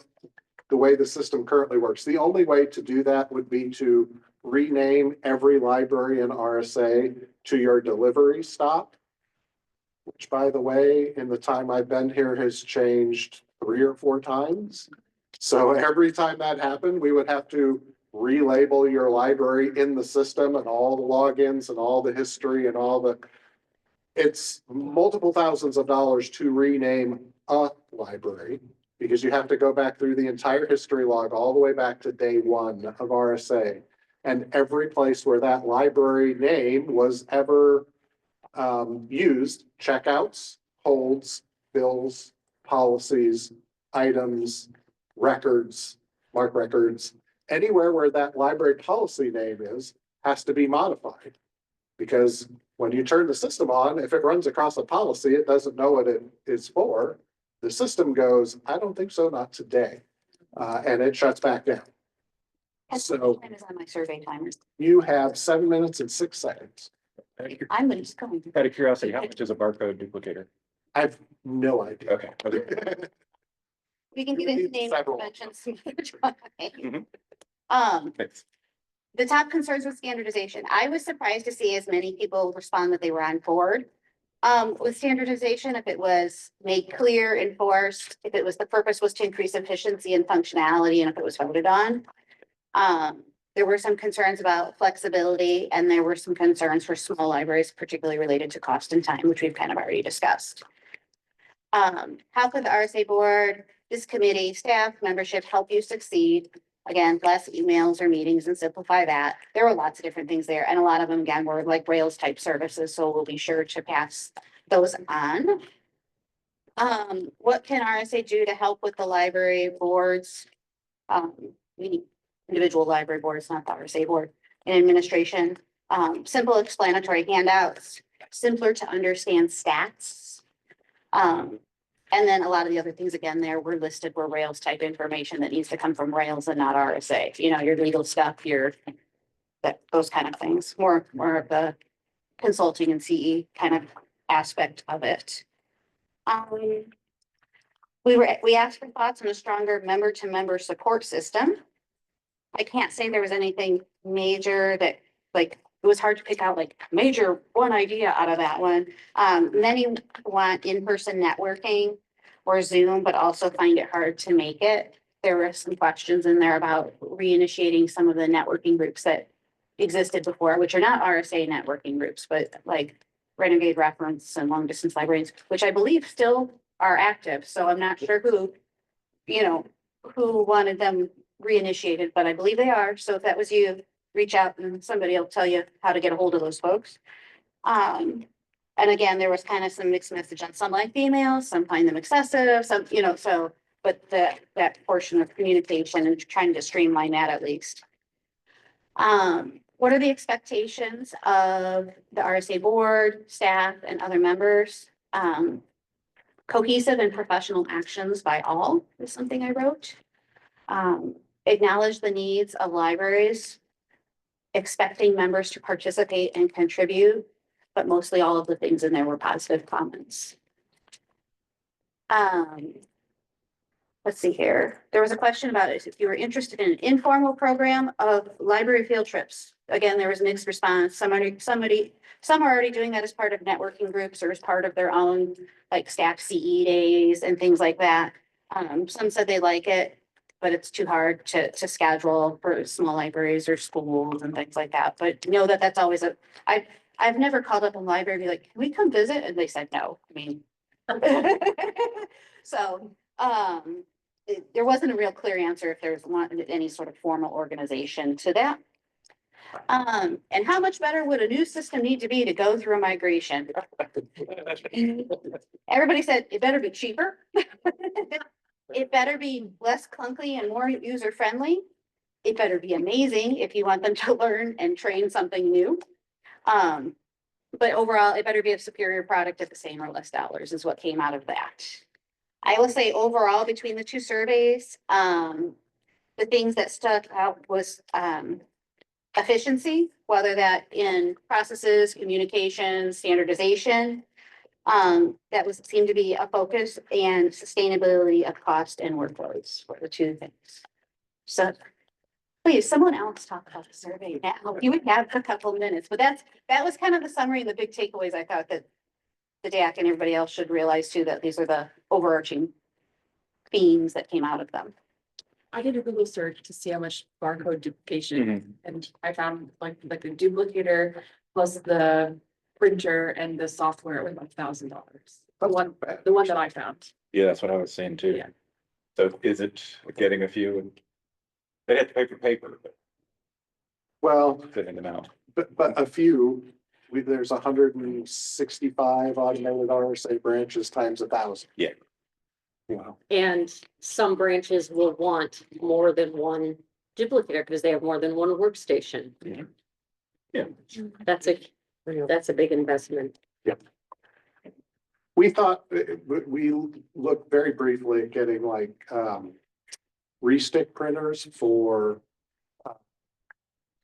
S7: the way the system currently works, the only way to do that would be to rename every library in RSA to your delivery stop. Which, by the way, in the time I've been here has changed 3 or 4 times. So every time that happened, we would have to relabel your library in the system and all the logins and all the history and all the. It's multiple thousands of dollars to rename a library because you have to go back through the entire history log all the way back to day 1 of RSA. And every place where that library name was ever used, checkouts, holds, bills, policies, items, records, mark records, anywhere where that library policy name is, has to be modified. Because when you turn the system on, if it runs across a policy, it doesn't know what it is for. The system goes, I don't think so, not today. And it shuts back down. So
S3: Time is on my survey timer.
S7: you have 7 minutes and 6 seconds.
S3: I'm just going.
S4: Out of curiosity, how much is a barcode duplicator?
S7: I have no idea.
S4: Okay.
S3: We can
S7: You
S3: get into
S7: need
S3: name
S7: several.
S3: conventions.
S4: Mhm. Thanks.
S3: The top concerns with standardization. I was surprised to see as many people respond that they were on board. With standardization, if it was made clear, enforced, if it was, the purpose was to increase efficiency and functionality, and if it was voted on. There were some concerns about flexibility, and there were some concerns for small libraries, particularly related to cost and time, which we've kind of already discussed. How could the RSA board, this committee, staff, membership help you succeed? Again, less emails or meetings and simplify that. There were lots of different things there, and a lot of them, again, were like Rails type services, so we'll be sure to pass those on. What can RSA do to help with the library boards? Individual library boards, not the RSA board, and administration. Simple explanatory handouts, simpler to understand stats. And then a lot of the other things, again, there were listed were Rails type information that needs to come from Rails and not RSA, you know, your legal stuff, your, those kind of things, more of the consulting and CE kind of aspect of it. We asked for thoughts on a stronger member-to-member support system. I can't say there was anything major that, like, it was hard to pick out like major one idea out of that one. Many want in-person networking or Zoom, but also find it hard to make it. There were some questions in there about reinitiating some of the networking groups that existed before, which are not RSA networking groups, but like Renegade Reference and Long Distance Librarians, which I believe still are active. So I'm not sure who, you know, who wanted them reinitiated, but I believe they are. So if that was you, reach out and somebody will tell you how to get a hold of those folks. And again, there was kind of some mixed message on some like females, some find them excessive, some, you know, so, but that portion of communication and trying to streamline that at least. What are the expectations of the RSA board, staff, and other members? Cohesive and professional actions by all is something I wrote. Acknowledge the needs of libraries, expecting members to participate and contribute, but mostly all of the things in there were positive comments. Let's see here. There was a question about if you were interested in an informal program of library field trips. Again, there was mixed response. Some are already doing that as part of networking groups or as part of their own like staff CE days and things like that. Some said they like it, but it's too hard to schedule for small libraries or schools and things like that. But know that that's always I've never called up a library and be like, can we come visit? And they said no. I mean, so there wasn't a real clear answer if there was any sort of formal organization to that. And how much better would a new system need to be to go through a migration? Everybody said it better be cheaper. It better be less clunky and more user friendly. It better be amazing if you want them to learn and train something new. But overall, it better be a superior product at the same or less dollars is what came out of that. I will say overall between the two surveys, the things that stuck out was efficiency, whether that in processes, communication, standardization. That was, seemed to be a focus, and sustainability of cost and workloads were the two things. So please, someone else talk about the survey now. You would have a couple minutes, but that was kind of the summary and the big takeaways. I thought that the DAC and everybody else should realize too, that these are the overarching themes that came out of them.
S2: I did a Google search to see how much barcode duplication, and I found like the duplicator plus the printer and the software was like $1,000. The one that I found.
S4: Yeah, that's what I was saying too.
S2: Yeah.
S4: So is it getting a few? They have to pay for paper, but
S7: Well,
S4: sending them out.
S7: but a few, there's 165 automated RSA branches times 1,000.
S4: Yeah.
S7: Wow.
S9: And some branches will want more than one duplicator because they have more than one workstation.
S4: Yeah.
S9: That's a big investment.
S7: We thought, we looked very briefly at getting like, restick printers for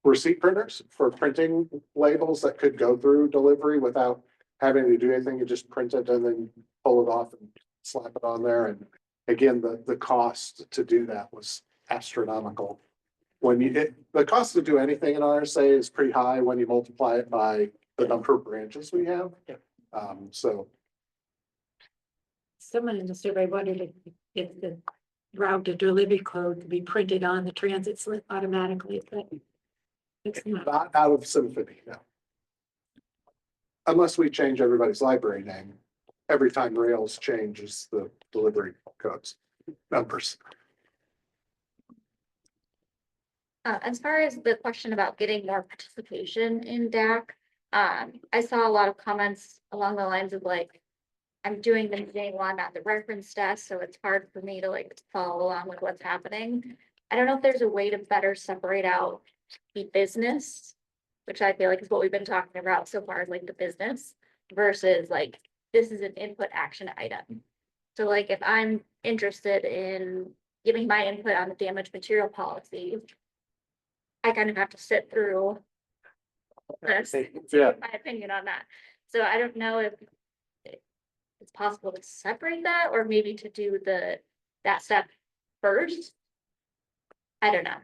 S7: receipt printers for printing labels that could go through delivery without having to do anything. You just print it and then pull it off and slap it on there. And again, the cost to do that was astronomical. When the cost to do anything in RSA is pretty high when you multiply it by the number of branches we have. So
S2: Someone in the survey wondered if the route to delivery code could be printed on the transit slip automatically, but it's not.
S7: not out of Symphony, no. Unless we change everybody's library name. Every time Rails changes the delivery codes, numbers.
S10: As far as the question about getting more participation in DAC, I saw a lot of comments along the lines of like, I'm doing the meeting while I'm at the reference desk, so it's hard for me to like follow along with what's happening. I don't know if there's a way to better separate out the business, which I feel like is what we've been talking about so far, like the business versus like, this is an input action item. So like, if I'm interested in giving my input on the damaged material policy, I kind of have to sit through this, to
S7: Yeah.
S10: give my opinion on that. So I don't know if it's possible to separate that, or maybe to do that step first. I don't know.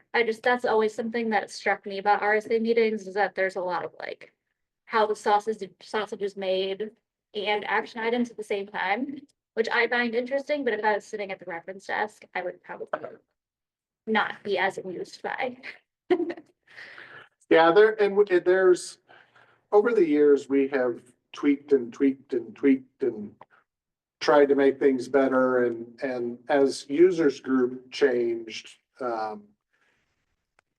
S10: That's always something that struck me about RSA meetings, is that there's a lot of like how the sausage is made and action items at the same time, which I find interesting, but if I was sitting at the reference desk, I would probably not be as amused by.
S7: Yeah, there's, over the years, we have tweaked and tweaked and tweaked and tried to make things better, and as users group changed,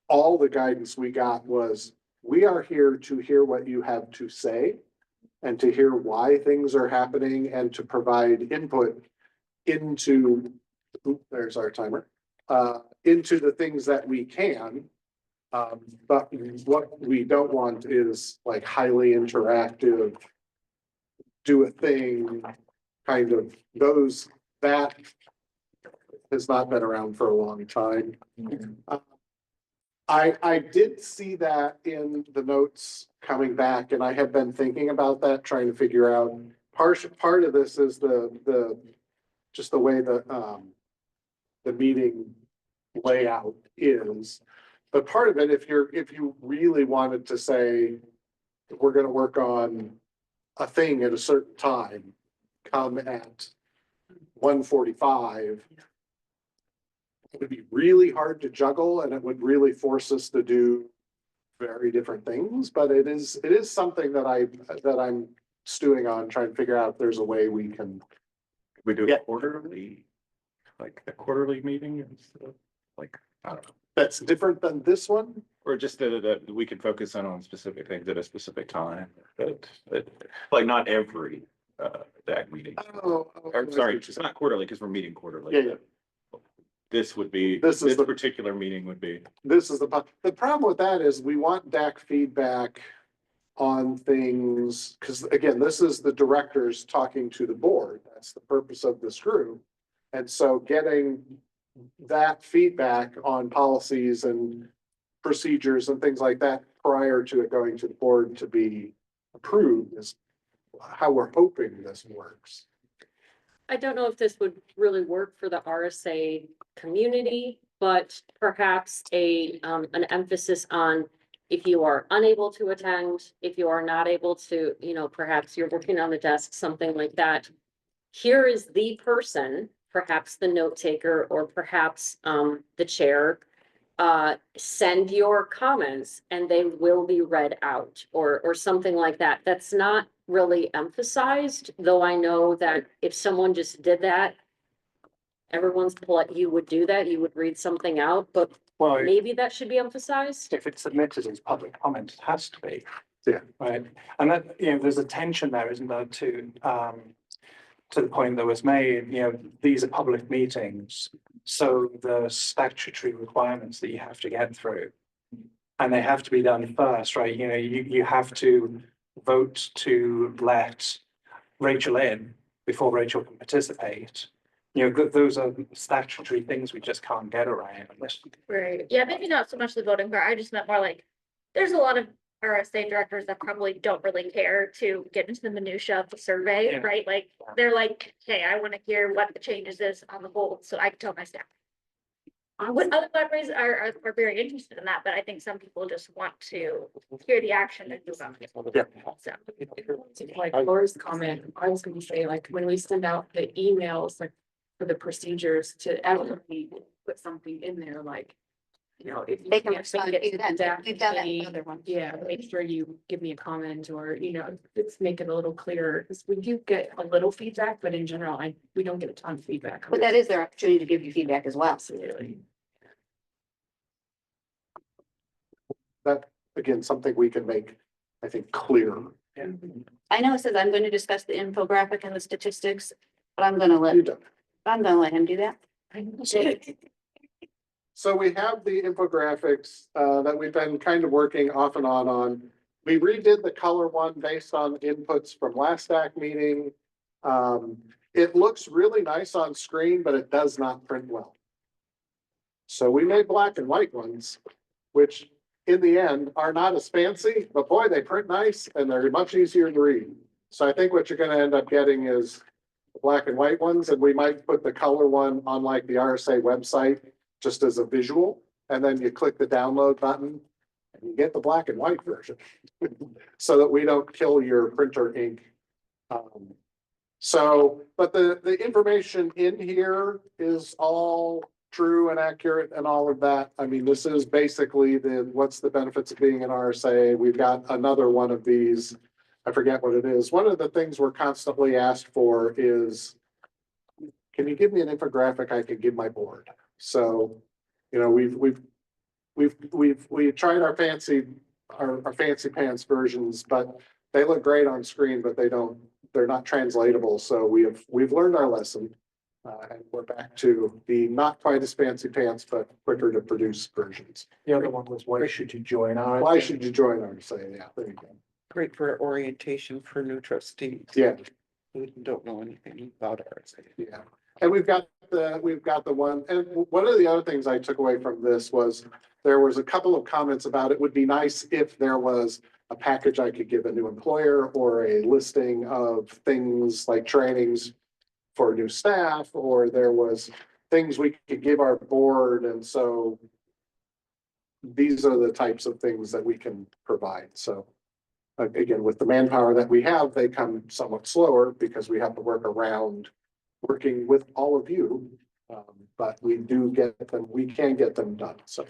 S7: all the guidance we got was, we are here to hear what you have to say and to hear why things are happening and to provide input into, there's our timer, into the things that we can. But what we don't want is like highly interactive, do a thing, kind of that has not been around for a long time. I did see that in the notes coming back, and I have been thinking about that, trying to figure out, part of this is just the way the meeting layout is. But part of it, if you really wanted to say, we're gonna work on a thing at a certain time, come at 1:45. It would be really hard to juggle, and it would really force us to do very different things, but it is something that I'm stewing on, trying to figure out if there's a way we can.
S4: We do
S7: Yeah.
S4: a quarterly, like a quarterly meeting instead of like, I don't know.
S7: That's different than this one.
S4: Or just that we can focus on specific things at a specific time, that like not every DAC meeting.
S7: Oh,
S4: Or sorry, it's not quarterly because we're meeting quarterly.
S7: Yeah, yeah.
S4: This would be,
S7: This is
S4: this
S7: the-
S4: particular meeting would be.
S7: This is the problem with that is we want DAC feedback on things, because again, this is the directors talking to the board. That's the purpose of this group. And so getting that feedback on policies and procedures and things like that prior to it going to the board to be approved is how we're hoping this works.
S9: I don't know if this would really work for the RSA community, but perhaps an emphasis on if you are unable to attend, if you are not able to, perhaps you're working on the desk, something like that. Here is the person, perhaps the note taker or perhaps the chair. Send your comments and they will be read out or something like that. That's not really emphasized, though I know that if someone just did that, everyone's polite, you would do that, you would read something out, but
S11: Well,
S9: maybe that should be emphasized.
S11: if it's submitted as public comment, it has to be.
S7: Yeah.
S11: Right, and that, there's a tension there, isn't there, to the point that was made, these are public meetings. So the statutory requirements that you have to get through. And they have to be done first, right? You have to vote to let Rachel in before Rachel can participate. Those are statutory things we just can't get around.
S10: Right. Yeah, maybe not so much the voting part. I just meant more like, there's a lot of RSA directors that probably don't really care to get into the minutia of the survey,
S11: Yeah.
S10: right? Like, they're like, hey, I want to hear what the changes is on the whole, so I can tell my staff. What other libraries are very interested in that, but I think some people just want to hear the action and move on.
S11: Yeah.
S10: So,
S2: Like Laura's comment, I was gonna say, like, when we send out the emails, like, for the procedures to everybody, put something in there, like, if you
S3: They can
S2: can't
S3: respond
S2: make it
S3: to
S2: to the
S3: that.
S2: DAC
S3: We've done that
S2: committee,
S3: with other ones.
S2: yeah, make sure you give me a comment or, let's make it a little clearer, because we do get a little feedback, but in general, we don't get a ton of feedback.
S3: But that is their opportunity to give you feedback as well.
S2: Absolutely.
S7: That, again, something we can make, I think, clear.
S3: I know it says I'm going to discuss the infographic and the statistics, but I'm gonna
S7: You don't.
S3: him do that.
S7: So we have the infographics that we've been kind of working off and on. We redid the color one based on inputs from last DAC meeting. It looks really nice on screen, but it does not print well. So we made black and white ones, which in the end are not as fancy, but boy, they print nice and they're much easier to read. So I think what you're gonna end up getting is black and white ones, and we might put the color one on like the RSA website just as a visual, and then you click the download button and you get the black and white version so that we don't kill your printer ink. But the information in here is all true and accurate and all of that. I mean, this is basically what's the benefits of being an RSA. We've got another one of these. I forget what it is. One of the things we're constantly asked for is, can you give me an infographic I can give my board? So, we've tried our fancy pants versions, but they look great on screen, but they're not translatable. So we've learned our lesson. And we're back to the not quite as fancy pants, but quicker to produce versions.
S11: The other one was, why should you join ours?
S7: Why should you join RSA? Yeah, there you go.
S8: Great for orientation for new trustees.
S7: Yeah.
S8: Who don't know anything about RSA.
S7: Yeah, and we've got the one, and one of the other things I took away from this was there was a couple of comments about it would be nice if there was a package I could give a new employer or a listing of things like trainings for new staff, or there was things we could give our board. And so these are the types of things that we can provide. So again, with the manpower that we have, they come somewhat slower because we have to work around working with all of you. But we do get them, we can get them done. So.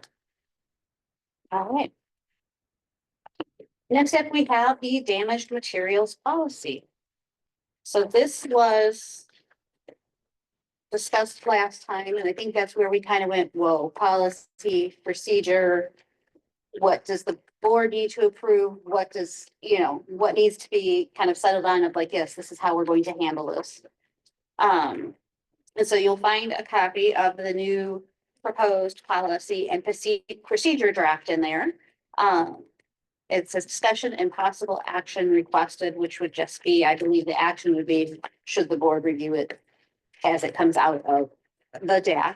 S3: All right. Next up, we have the damaged materials policy. So this was discussed last time, and I think that's where we kind of went, whoa, policy, procedure. What does the board need to approve? What does, what needs to be kind of settled on of like, yes, this is how we're going to handle this. And so you'll find a copy of the new proposed policy and procedure draft in there. It says discussion and possible action requested, which would just be, I believe the action would be, should the board review it as it comes out of the DAC.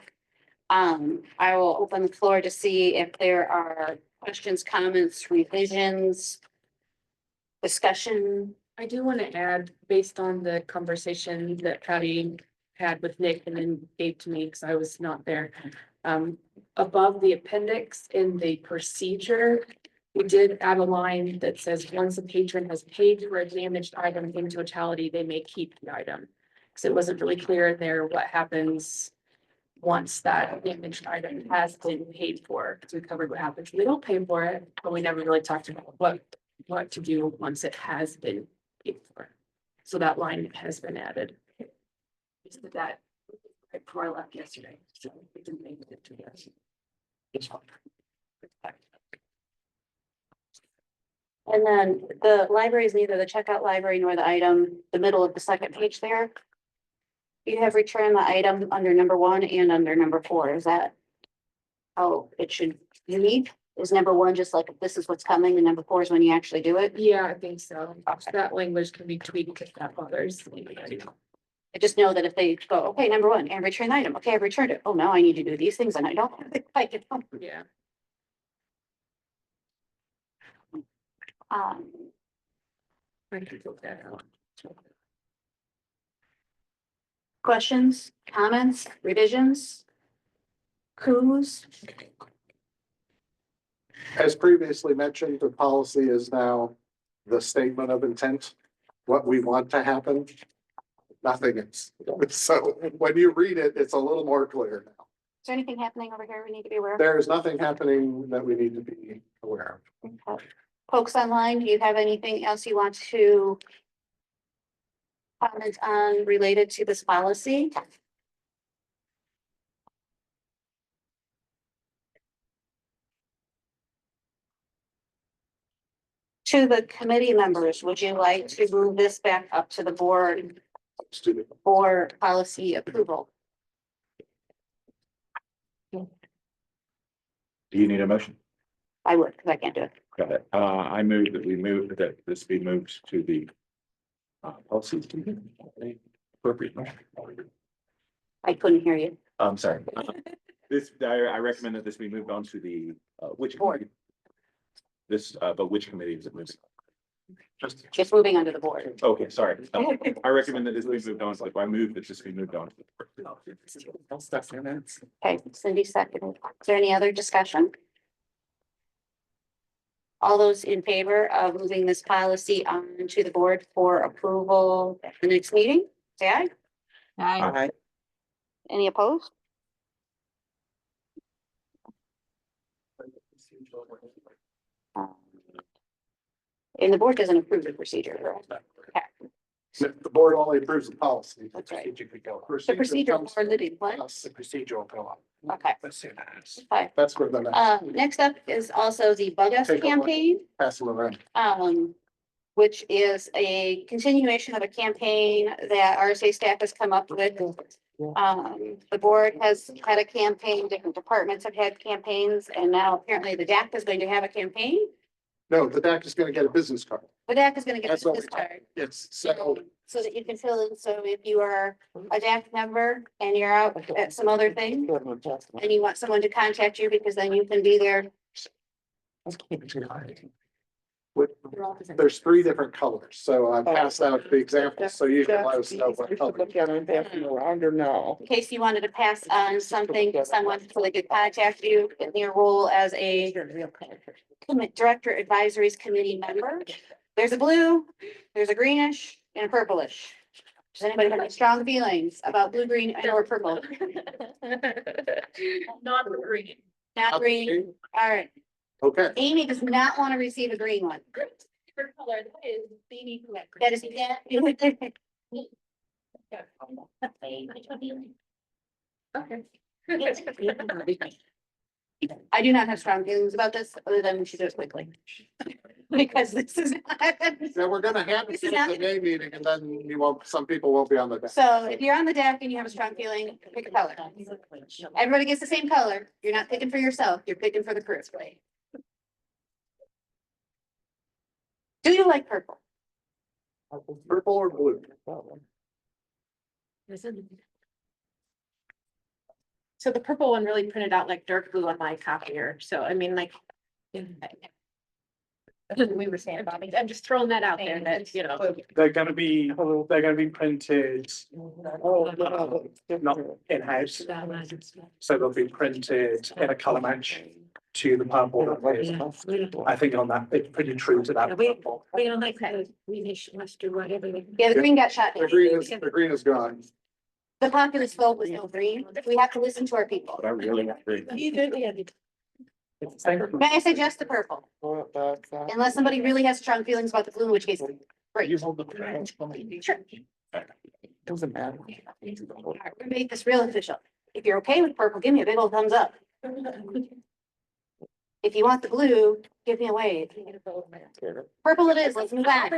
S3: I will open the floor to see if there are questions, comments, revisions, discussion.
S2: I do want to add, based on the conversation that Patty had with Nick and then gave to me, because I was not there. Above the appendix in the procedure, we did add a line that says, once a patron has paid for a damaged item in totality, they may keep the item. Because it wasn't really clear in there what happens once that damaged item has been paid for. Because we covered what happens if we don't pay for it, but we never really talked about what to do once it has been paid for. So that line has been added. Just did that right before I left yesterday, so it didn't make it to this.
S3: And then the library is neither the checkout library nor the item, the middle of the second page there. You have returned the item under number 1 and under number 4. Is that how it should read? Is number 1 just like, this is what's coming, and number 4 is when you actually do it?
S2: Yeah, I think so. That language can be tweaked if that bothers anybody.
S3: I just know that if they go, okay, number 1, and return the item, okay, I've returned it. Oh, now I need to do these things and I don't. I can.
S2: Yeah.
S3: Um,
S2: I can take that out.
S3: questions, comments, revisions? Who's?
S7: As previously mentioned, the policy is now the statement of intent, what we want to happen. Nothing is. So when you read it, it's a little more clear now.
S3: Is there anything happening over here we need to be aware of?
S7: There is nothing happening that we need to be aware of.
S3: Okay. Folks online, do you have anything else you want to comment on related to this policy? To the committee members, would you like to move this back up to the board
S7: Student.
S3: for policy approval?
S4: Do you need a motion?
S3: I would, because I can't do it.
S4: Got it. I move that we move, that this be moved to the policies. Appropriate.
S3: I couldn't hear you.
S4: I'm sorry. This, I recommend that this be moved on to the, which board? This, but which committee is it moving?
S3: Just moving under the board.
S4: Okay, sorry. I recommend that this be moved on to the, I move that this be moved on to the board.
S3: Okay, Cindy seconded. Is there any other discussion? All those in favor of moving this policy on to the board for approval at the next meeting, say aye.
S5: Aye.
S3: Any opposed? And the board doesn't approve the procedure, right? Okay,
S7: The board only approves the policy.
S3: That's right.
S7: Strategic would go up.
S3: the procedure
S7: comes
S3: for the what?
S7: to us. The procedure will go up.
S3: Okay,
S7: As soon as.
S3: fine.
S7: That's where the.
S3: Next up is also the Bug Us
S7: Take a look.
S3: campaign.
S7: Pass them around.
S3: Which is a continuation of a campaign that RSA staff has come up with. The board has had a campaign, different departments have had campaigns, and now apparently the DAC is going to have a campaign.
S7: No, the DAC is gonna get a business card.
S3: The DAC is gonna get
S7: That's what
S3: this
S7: we-
S3: card,
S7: It's so.
S3: so that you can fill in, so if you are a DAC member and you're out at some other thing, and you want someone to contact you, because then you can be there.
S7: There's 3 different colors, so I passed out the examples, so you can let us know what color.
S8: Look at it, passing around or no?
S3: In case you wanted to pass on something to someone so they could contact you in your role as a director advisories committee member. There's a blue, there's a greenish, and a purplish. Does anybody have any strong feelings about blue, green, and or purple?
S2: Not green.
S3: Not green, all right.
S7: Okay,
S3: Amy does not want to receive a green one.
S2: Favorite color, that is baby red.
S3: That is,
S2: Okay.
S3: I do not have strong feelings about this, other than we should do it quickly. Because this is.
S7: so we're gonna have
S3: This
S7: it
S3: is
S7: at
S3: not-
S7: the May meeting, and then you won't, some people won't be on the DAC.
S3: So if you're on the deck and you have a strong feeling, pick a color. Everybody gets the same color. You're not picking for yourself, you're picking for the crew. Do you like purple?
S7: Purple or blue?
S1: So the purple one really printed out like dark blue on my copier, so I mean, like. We were saying about me. I'm just throwing that out there that, you know.
S11: They're gonna be printed, not in-house. So they'll be printed in a colour match to the purple. I think on that, it's pretty true to that. purple.
S1: We don't like that. We must do whatever.
S3: Yeah, the green got shot.
S7: The green is gone.
S3: The populace vote was no green. We have to listen to our people.
S4: But I really agree.
S1: You did, yeah.
S3: May I suggest the purple? Unless somebody really has strong feelings about the blue, in which case, great. Sure.
S8: Doesn't matter.
S3: All right, we made this real official. If you're okay with purple, give me a big old thumbs up. If you want the blue, give me a wave. Purple it is. Let's move on.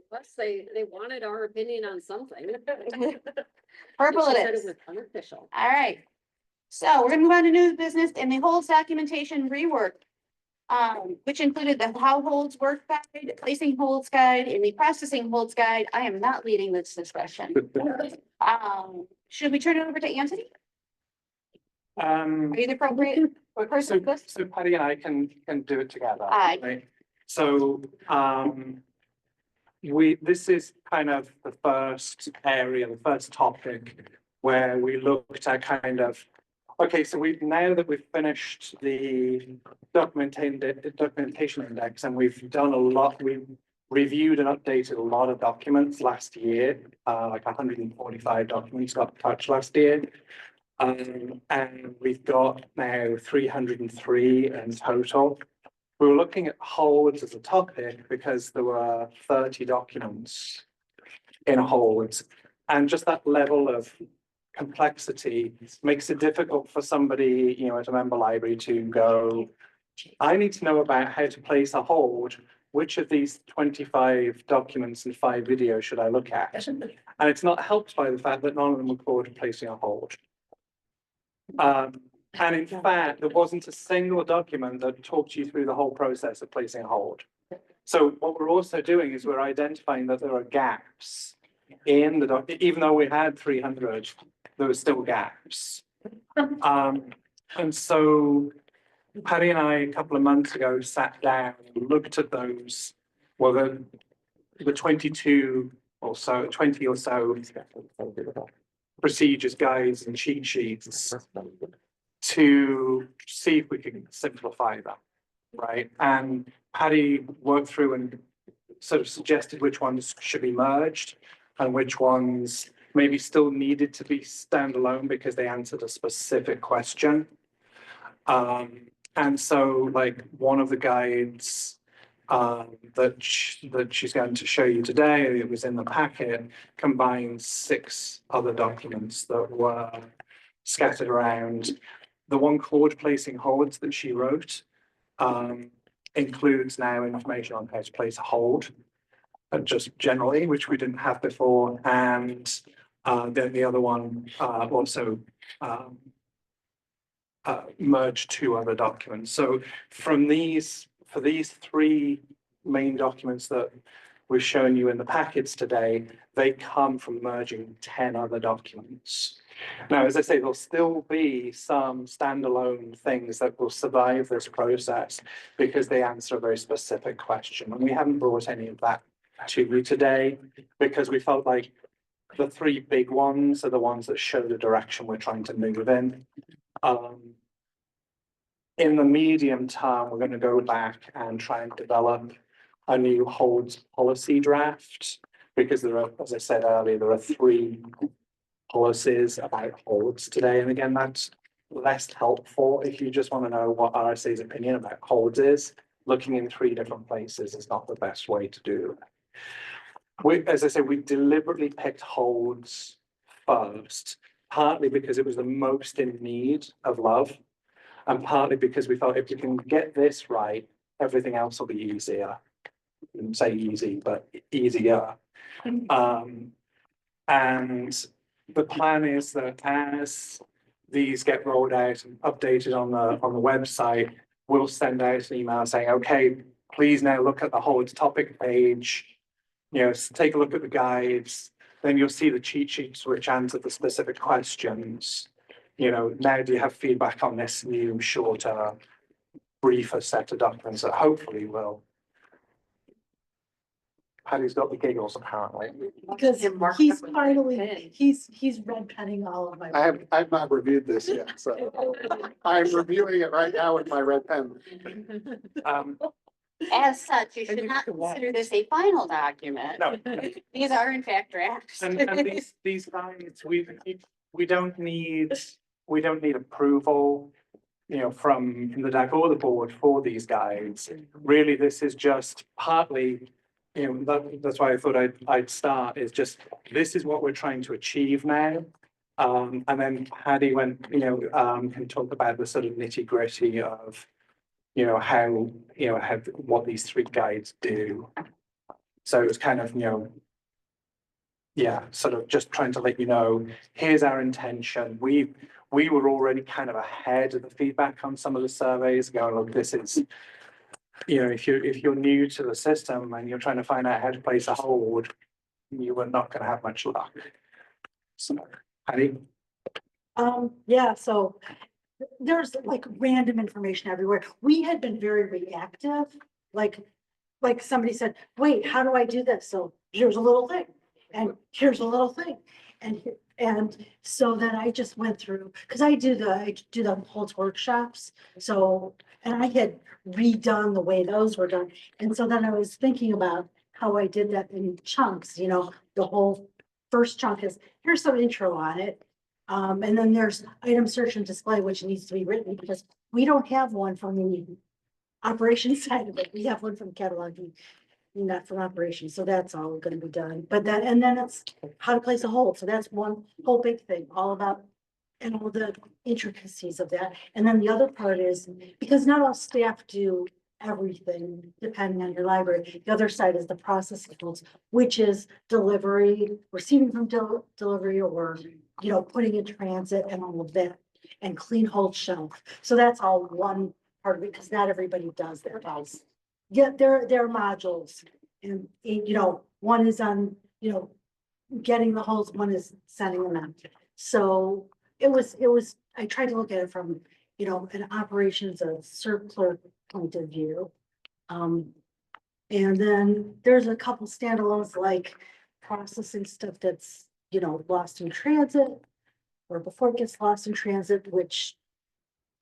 S9: Plus, they wanted our opinion on something.
S3: Purple
S9: She
S3: it
S9: said
S3: is.
S9: was unofficial.
S3: All right. So we're gonna move on to new business and the holds documentation rework. Which included the how holds work guide, placing holds guide, and the processing holds guide. I am not leading this discussion. Should we turn it over to Anthony? Are you the appropriate person for this?
S11: So Patty and I can do it together.
S3: Aye.
S11: Right? So, this is kind of the first area, the first topic where we looked at kind of, okay, so now that we've finished the documentation index and we've done a lot, we've reviewed and updated a lot of documents last year, like 145 documents got touched last year. And we've got now 303 in total. We were looking at holds as a topic because there were 30 documents in holds. And just that level of complexity makes it difficult for somebody, you know, at a member library to go, I need to know about how to place a hold. Which of these 25 documents and 5 videos should I look at? And it's not helped by the fact that none of them record placing a hold. And in fact, there wasn't a single document that talked you through the whole process of placing a hold. So what we're also doing is we're identifying that there are gaps in the document. Even though we had 300, there were still gaps. And so Patty and I, a couple of months ago, sat down and looked at those, well, the 22 or so, 20 or so procedures, guides and cheat sheets to see if we can simplify them, right? And Patty worked through and sort of suggested which ones should be merged and which ones maybe still needed to be standalone because they answered a specific question. And so like one of the guides that she's going to show you today, it was in the packet, combines 6 other documents that were scattered around. The one called placing holds that she wrote includes now information on how to place a hold, just generally, which we didn't have before. And then the other one also merged 2 other documents. So for these 3 main documents that we've shown you in the packets today, they come from merging 10 other documents. Now, as I say, there'll still be some standalone things that will survive this process because they answer a very specific question. And we haven't brought any of that to you today because we felt like the 3 big ones are the ones that show the direction we're trying to move in. In the medium term, we're going to go back and try and develop a new holds policy draft because there are, as I said earlier, there are 3 policies about holds today. And again, that's less helpful if you just want to know what RSA's opinion about holds is. Looking in 3 different places is not the best way to do it. As I say, we deliberately picked holds first, partly because it was the most in need of love, and partly because we felt if we can get this right, everything else will be easier. I wouldn't say easy, but easier. And the plan is that as these get rolled out and updated on the website, we'll send out an email saying, okay, please now look at the holds topic page, you know, take a look at the guides, then you'll see the cheat sheets which answer the specific questions. You know, now do you have feedback on this new shorter briefer set of documents that hopefully will. Patty's got the giggles apparently.
S2: Because he's finally, he's red penning all of my.
S7: I've not reviewed this yet, so I'm reviewing it right now with my red pen.
S3: As such, you
S8: And
S3: should
S8: you
S3: not
S8: can watch.
S3: consider this a final document.
S11: No.
S3: These are in fact drafts.
S11: And these guides, we don't need approval, you know, from the DAC or the board for these guides. Really, this is just partly, you know, that's why I thought I'd start, is just, this is what we're trying to achieve now. And then Patty can talk about the sort of nitty gritty of, how, what these 3 guides do. So it was kind of, sort of just trying to let you know, here's our intention. We were already kind of ahead of the feedback on some of the surveys, going, look, this is, if you're new to the system and you're trying to find out how to place a hold, you are not going to have much luck. So, Patty?
S2: Yeah, so there's like random information everywhere. We had been very reactive, like somebody said, wait, how do I do this? So here's a little thing, and here's a little thing. And so then I just went through, because I do the Holtz workshops. So, and I had redone the way those were done. And so then I was thinking about how I did that in chunks, the whole first chunk is, here's some intro on it. And then there's item search and display, which needs to be written because we don't have one from the operations side of it. We have one from cataloging, not from operations. So that's all going to be done. But then, and then it's how to place a hold. So that's one whole big thing, all about and all the intricacies of that. And then the other part is, because not all staff do everything depending on your library. The other side is the processing tools, which is delivery, receiving from delivery, or putting in transit and all of that, and clean hold shelf. So that's all one part of it, because not everybody does that. Yeah, there are modules, and one is on, getting the holds, one is sending them out. So it was, I tried to look at it from, an operations, a circular point of view. And then there's a couple standalones, like processing stuff that's, lost in transit, or before it gets lost in transit, which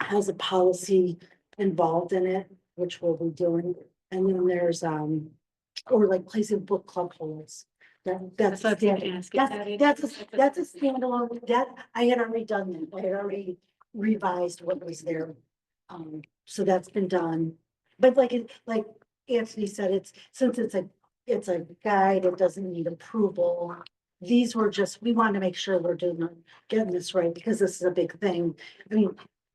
S2: has a policy involved in it, which we'll be doing. And then there's, or like placing book club holds. That's a standalone, that's a standalone, that I had already done that. I had already revised what was there. So that's been done. But like Anthony said, since it's a guide, it doesn't need approval. These were just, we want to make sure we're getting this right, because this is a big thing. I mean,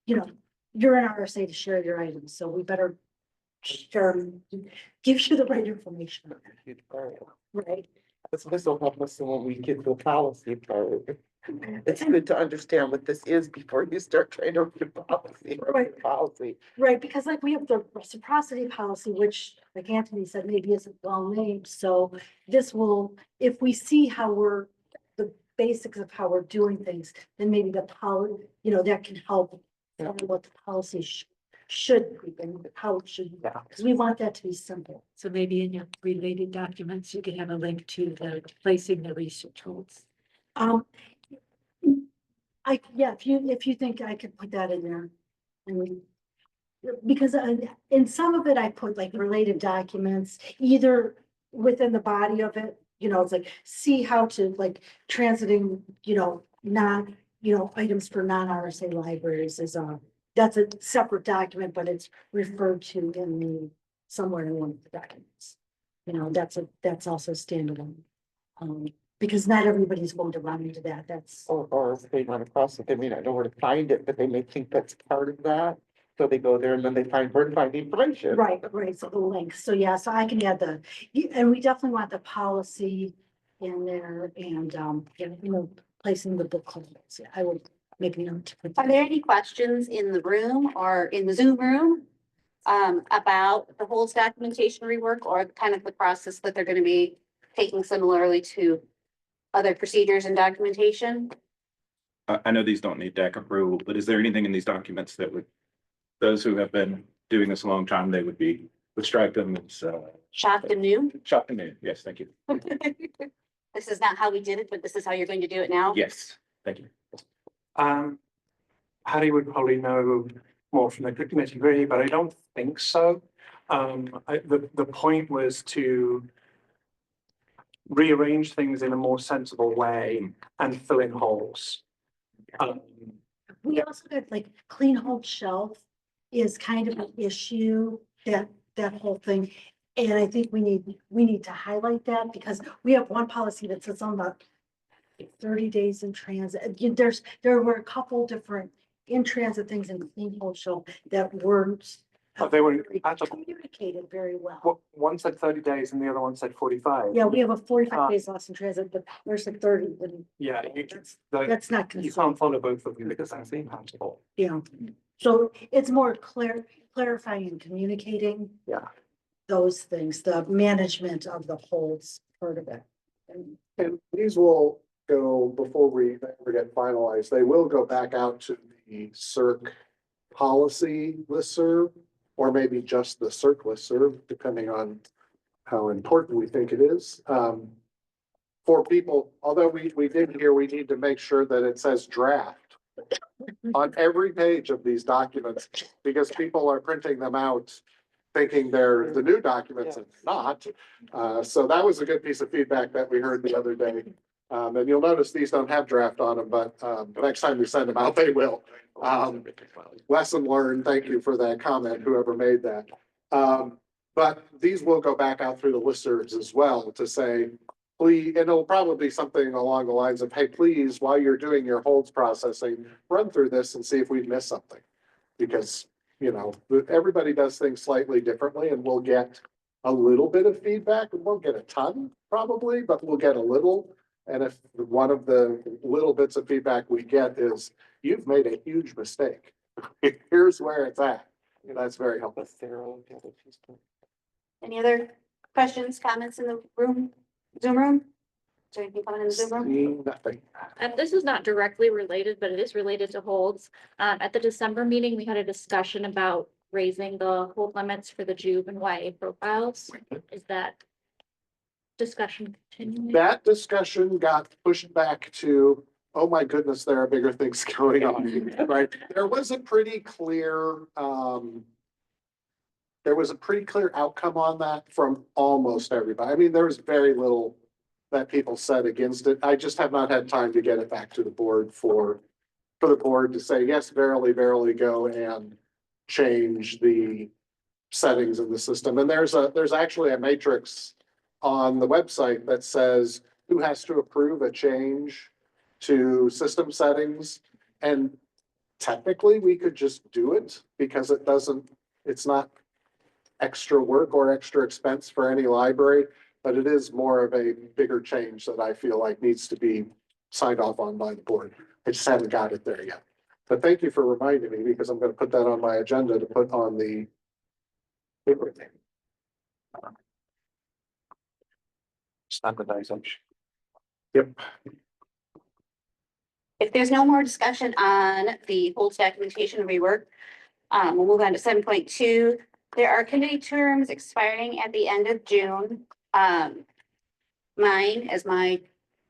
S2: you're an RSA to share your items, so we better share, give you the right information. Right.
S8: This will help us when we get to the policy part. It's good to understand what this is before you start trying to read policy.
S2: Right, because like we have the reciprocity policy, which like Anthony said, maybe isn't well named. So this will, if we see how the basics of how we're doing things, then maybe the policy, that can help what the policy should be and how it should, because we want that to be simple.
S12: So maybe in your related documents, you can have a link to the placing the research holds.
S2: If you think I could put that in there. Because in some of it, I put like related documents, either within the body of it, it's like, see how to like transiting, items for non-RSA libraries is that's a separate document, but it's referred to in somewhere in one of the documents. That's also standalone. Because not everybody's going to run into that.
S8: Or if they run across it, they may not know where to find it, but they may think that's part of that. So they go there and then they find where to find the information.
S2: Right. So the links. So yeah, so I can add and we definitely want the policy in there, and placing the book clubs. I would make a note to put that.
S3: Are there any questions in the room or in the Zoom room about the holds documentation rework, or kind of the process that they're going to be taking similarly to other procedures and documentation?
S4: I know these don't need DAC approval, but is there anything in these documents that those who have been doing this a long time, they would strike them as,
S3: Shocked and new?
S4: shocked and new. Yes, thank you.
S3: This is not how we did it, but this is how you're going to do it now?
S4: Yes, thank you.
S11: Harry would probably know more from the committee really, but I don't think so. The point was to rearrange things in a more sensible way and fill in holes.
S12: We also got like clean hold shelf is kind of an issue, that whole thing. And I think we need to highlight that because we have one policy that says something about 30 days in transit. There were a couple different in transit things in clean hold shelf that weren't.
S11: They were
S12: Communicated very well.
S11: one said 30 days and the other one said 45.
S12: Yeah, we have a 45 days lost in transit, but there's a 30. And
S11: Yeah,
S12: that's not
S11: you
S12: consistent.
S11: can't follow both of them because that's incompatible.
S12: Yeah, so it's more clarifying and communicating.
S11: Yeah.
S12: Those things, the management of the holds part of it.
S7: And these will go, before we ever get finalized, they will go back out to the CERC policy listserv, or maybe just the CERC listserv, depending on how important we think it is. For people, although we did hear, we need to make sure that it says draft on every page of these documents, because people are printing them out thinking they're the new documents and not. So that was a good piece of feedback that we heard the other day. And you'll notice these don't have draft on them, but the next time we send them out, they will. Lesson learned. Thank you for that comment, whoever made that. But these will go back out through the listservs as well to say, please, and it'll probably be something along the lines of, hey, please, while you're doing your holds processing, run through this and see if we've missed something. Because, you know, everybody does things slightly differently, and we'll get a little bit of feedback. We won't get a ton probably, but we'll get a little. And if one of the little bits of feedback we get is, you've made a huge mistake, here's where it's at, that's very helpful.
S3: Any other questions, comments in the room, Zoom room? Is there anything coming in the Zoom room?
S7: Seeing nothing.
S10: And this is not directly related, but it is related to holds. At the December meeting, we had a discussion about raising the hold limits for the Juve and YA profiles. Is that discussion continuing?
S7: That discussion got pushed back to, oh my goodness, there are bigger things going on, right? There was a pretty clear, outcome on that from almost everybody. I mean, there was very little that people said against it. I just have not had time to get it back to the board for the board to say, yes, verily go and change the settings of the system. And there's actually a matrix on the website that says who has to approve a change to system settings. And technically we could just do it because it's not extra work or extra expense for any library, but it is more of a bigger change that I feel like needs to be signed off on by the board. I just haven't got it there yet. But thank you for reminding me, because I'm going to put that on my agenda to put on the paper thing.
S11: Standardization.
S7: Yep.
S3: If there's no more discussion on the holds documentation rework, we'll move on to 7.2. There are committee terms expiring at the end of June. Mine, as my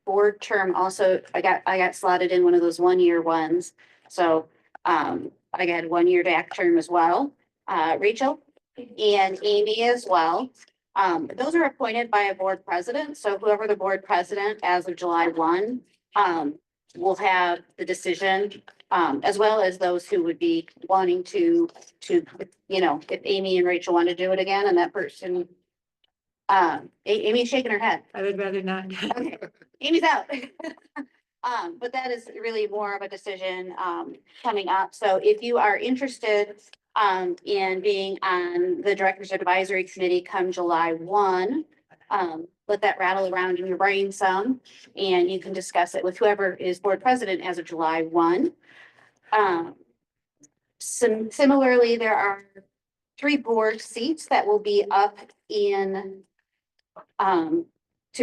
S3: board term, also, I got slotted in one of those 1-year ones. So I got a 1-year DAC term as well. Rachel and Amy as well. Those are appointed by a board president. So whoever the board president as of July 1 will have the decision, as well as those who would be wanting to, you know, if Amy and Rachel want to do it again and that person, Amy's shaking her head.
S12: I would rather not.
S3: Okay, Amy's out. But that is really more of a decision, coming up. So if you are interested, in being on the Directors Advisory Committee come July 1, let that rattle around in your brain some, and you can discuss it with whoever is board president as of July 1. Similarly, there are 3 board seats that will be up in, to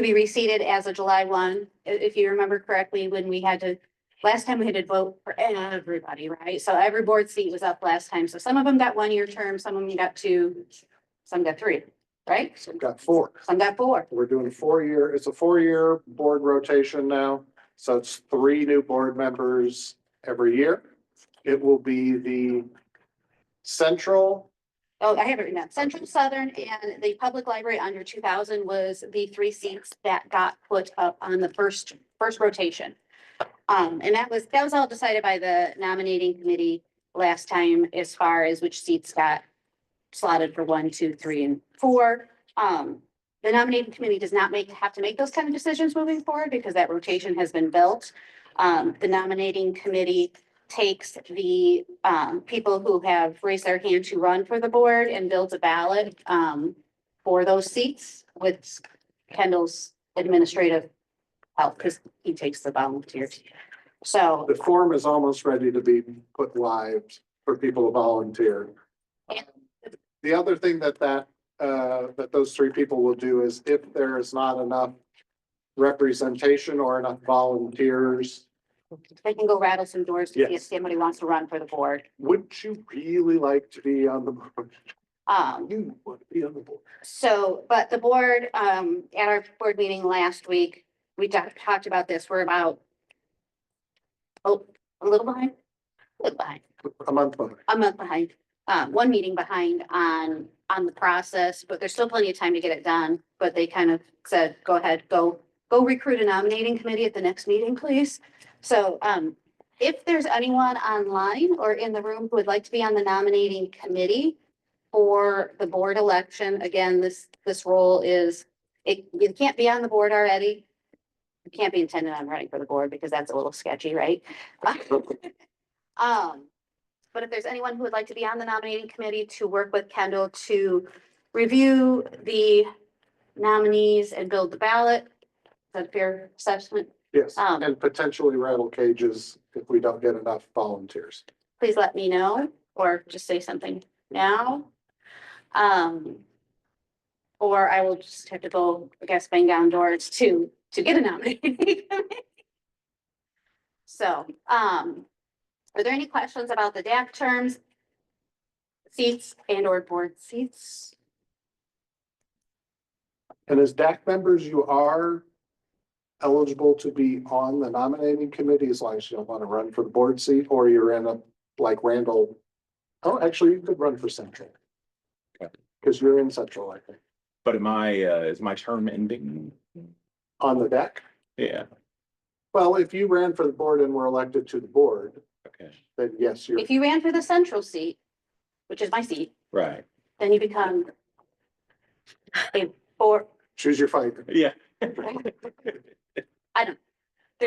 S3: be reseated as of July 1. If you remember correctly, when we had to last time we had to vote for everybody, right? So every board seat was up last time. So some of them got 1-year terms, some of them got 2, some got 3, right?
S7: So we've got 4.
S3: Some got 4.
S7: We're doing it's a 4-year board rotation now. So it's 3 new board members every year. It will be the central,
S3: Oh, I have it written down. Central, Southern, and the Public Library under 2000 was the 3 seats that got put up on the first rotation. And that was all decided by the nominating committee last time as far as which seats got slotted for 1, 2, 3, and 4. The nominating committee does not have to make those kind of decisions moving forward because that rotation has been built. The nominating committee takes the people who have raised their hand to run for the board and builds a ballot for those seats with Kendall's administrative help because he takes the volunteers. So
S7: the form is almost ready to be put live for people to volunteer. The other thing that those 3 people will do is if there is not enough representation or enough volunteers,
S3: they can go rattle some doors to see if
S7: Yes.
S3: somebody wants to run for the board.
S7: would you really like to be on the board? You want to be on the board.
S3: So, but the board, at our board meeting last week, we talked about this. We're about, a little behind,
S7: A month behind.
S3: a month behind, 1 meeting behind on the process, but there's still plenty of time to get it done. But they kind of said, go ahead, go recruit a nominating committee at the next meeting, please. So, if there's anyone online or in the room who would like to be on the nominating committee for the board election, again, this role is, you can't be on the board already. You can't be intended on running for the board because that's a little sketchy, right? But if there's anyone who would like to be on the nominating committee to work with Kendall to review the nominees and build the ballot, is that a fair assessment?
S7: Yes, and potentially rattle cages if we don't get enough volunteers.
S3: Please let me know, or just say something now. Or I will just have to go, I guess, bang down doors to get a nominating committee. So, are there any questions about the DAC terms, seats and or board seats?
S7: And as DAC members, you are eligible to be on the nominating committee as long as you don't want to run for the board seat or you're in a, like Randall. Oh, actually, you could run for Central.
S4: Okay.
S7: Because you're in Central, I think.
S4: But is my term ending?
S7: On the DAC?
S4: Yeah,
S7: Well, if you ran for the board and were elected to the board,
S4: okay,
S7: then yes, you're.
S3: If you ran for the central seat, which is my seat,
S4: right,
S3: then you become a board,
S7: Choose your fight.
S4: yeah.
S3: there's,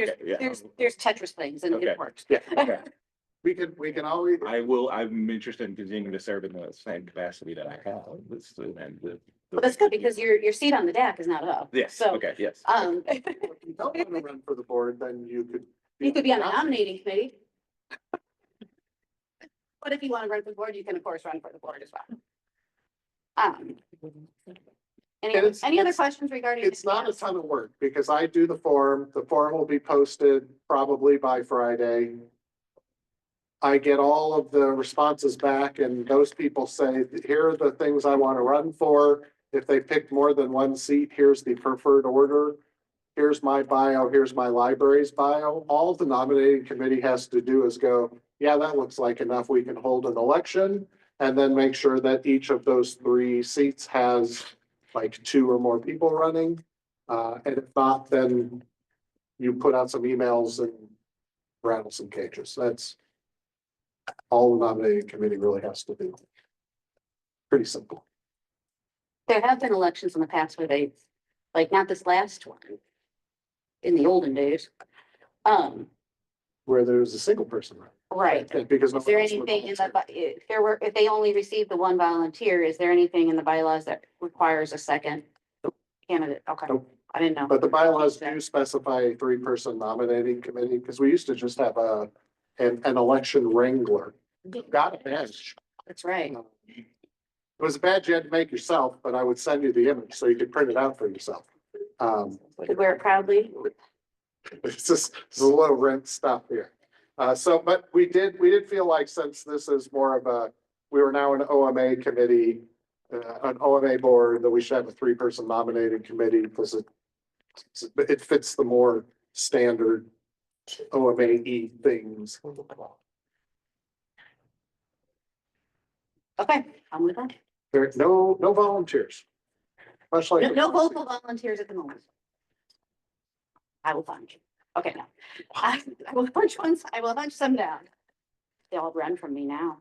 S4: Okay, yeah.
S3: there's Tetris things and
S4: Okay.
S3: it works.
S7: Yeah.
S4: Okay.
S7: We can always,
S4: I'm interested in continuing to serve in the same capacity that I have.
S3: Well, that's good because your seat on the DAC is not up.
S4: Yes,
S3: So,
S4: okay, yes.
S7: if you don't want to run for the board, then you could.
S3: you could be on the nominating committee. But if you want to run for the board, you can of course run for the board as well.
S7: And it's-
S3: Any other
S7: it's-
S3: questions regarding?
S7: It's not a ton of work because I do the form. The form will be posted probably by Friday. I get all of the responses back and those people say, here are the things I want to run for. If they pick more than one seat, here's the preferred order. Here's my bio, here's my library's bio. All the nominating committee has to do is go, yeah, that looks like enough. We can hold an election. And then make sure that each of those 3 seats has like 2 or more people running. And if not, then you put out some emails and rattle some cages. That's all the nominating committee really has to do. Pretty simple.
S3: There have been elections in the past where they, like not this last one. In the olden days.
S7: Where there's a single person.
S3: Right.
S7: Because.
S3: Is there anything in the, if they only received the 1 volunteer, is there anything in the bylaws that requires a second candidate? Okay,
S7: Nope.
S3: I didn't know.
S7: But the bylaws do specify a 3-person nominating committee, because we used to just have an election wrangler. Got a badge.
S3: That's right.
S7: It was a badge you had to make yourself, but I would send you the image so you could print it out for yourself.
S3: Could wear it proudly.
S7: This is a little rent stuff here. But we did feel like since this is more of a, we were now an OMA committee, an OMA board, that we should have a 3-person nominating committee because it fits the more standard OMA-y things.
S3: Okay, I'll move on.
S7: There's no volunteers. Much like.
S3: No vocal volunteers at the moment. I will find you. Okay, no. I will punch once, I will punch some down. They all run from me now.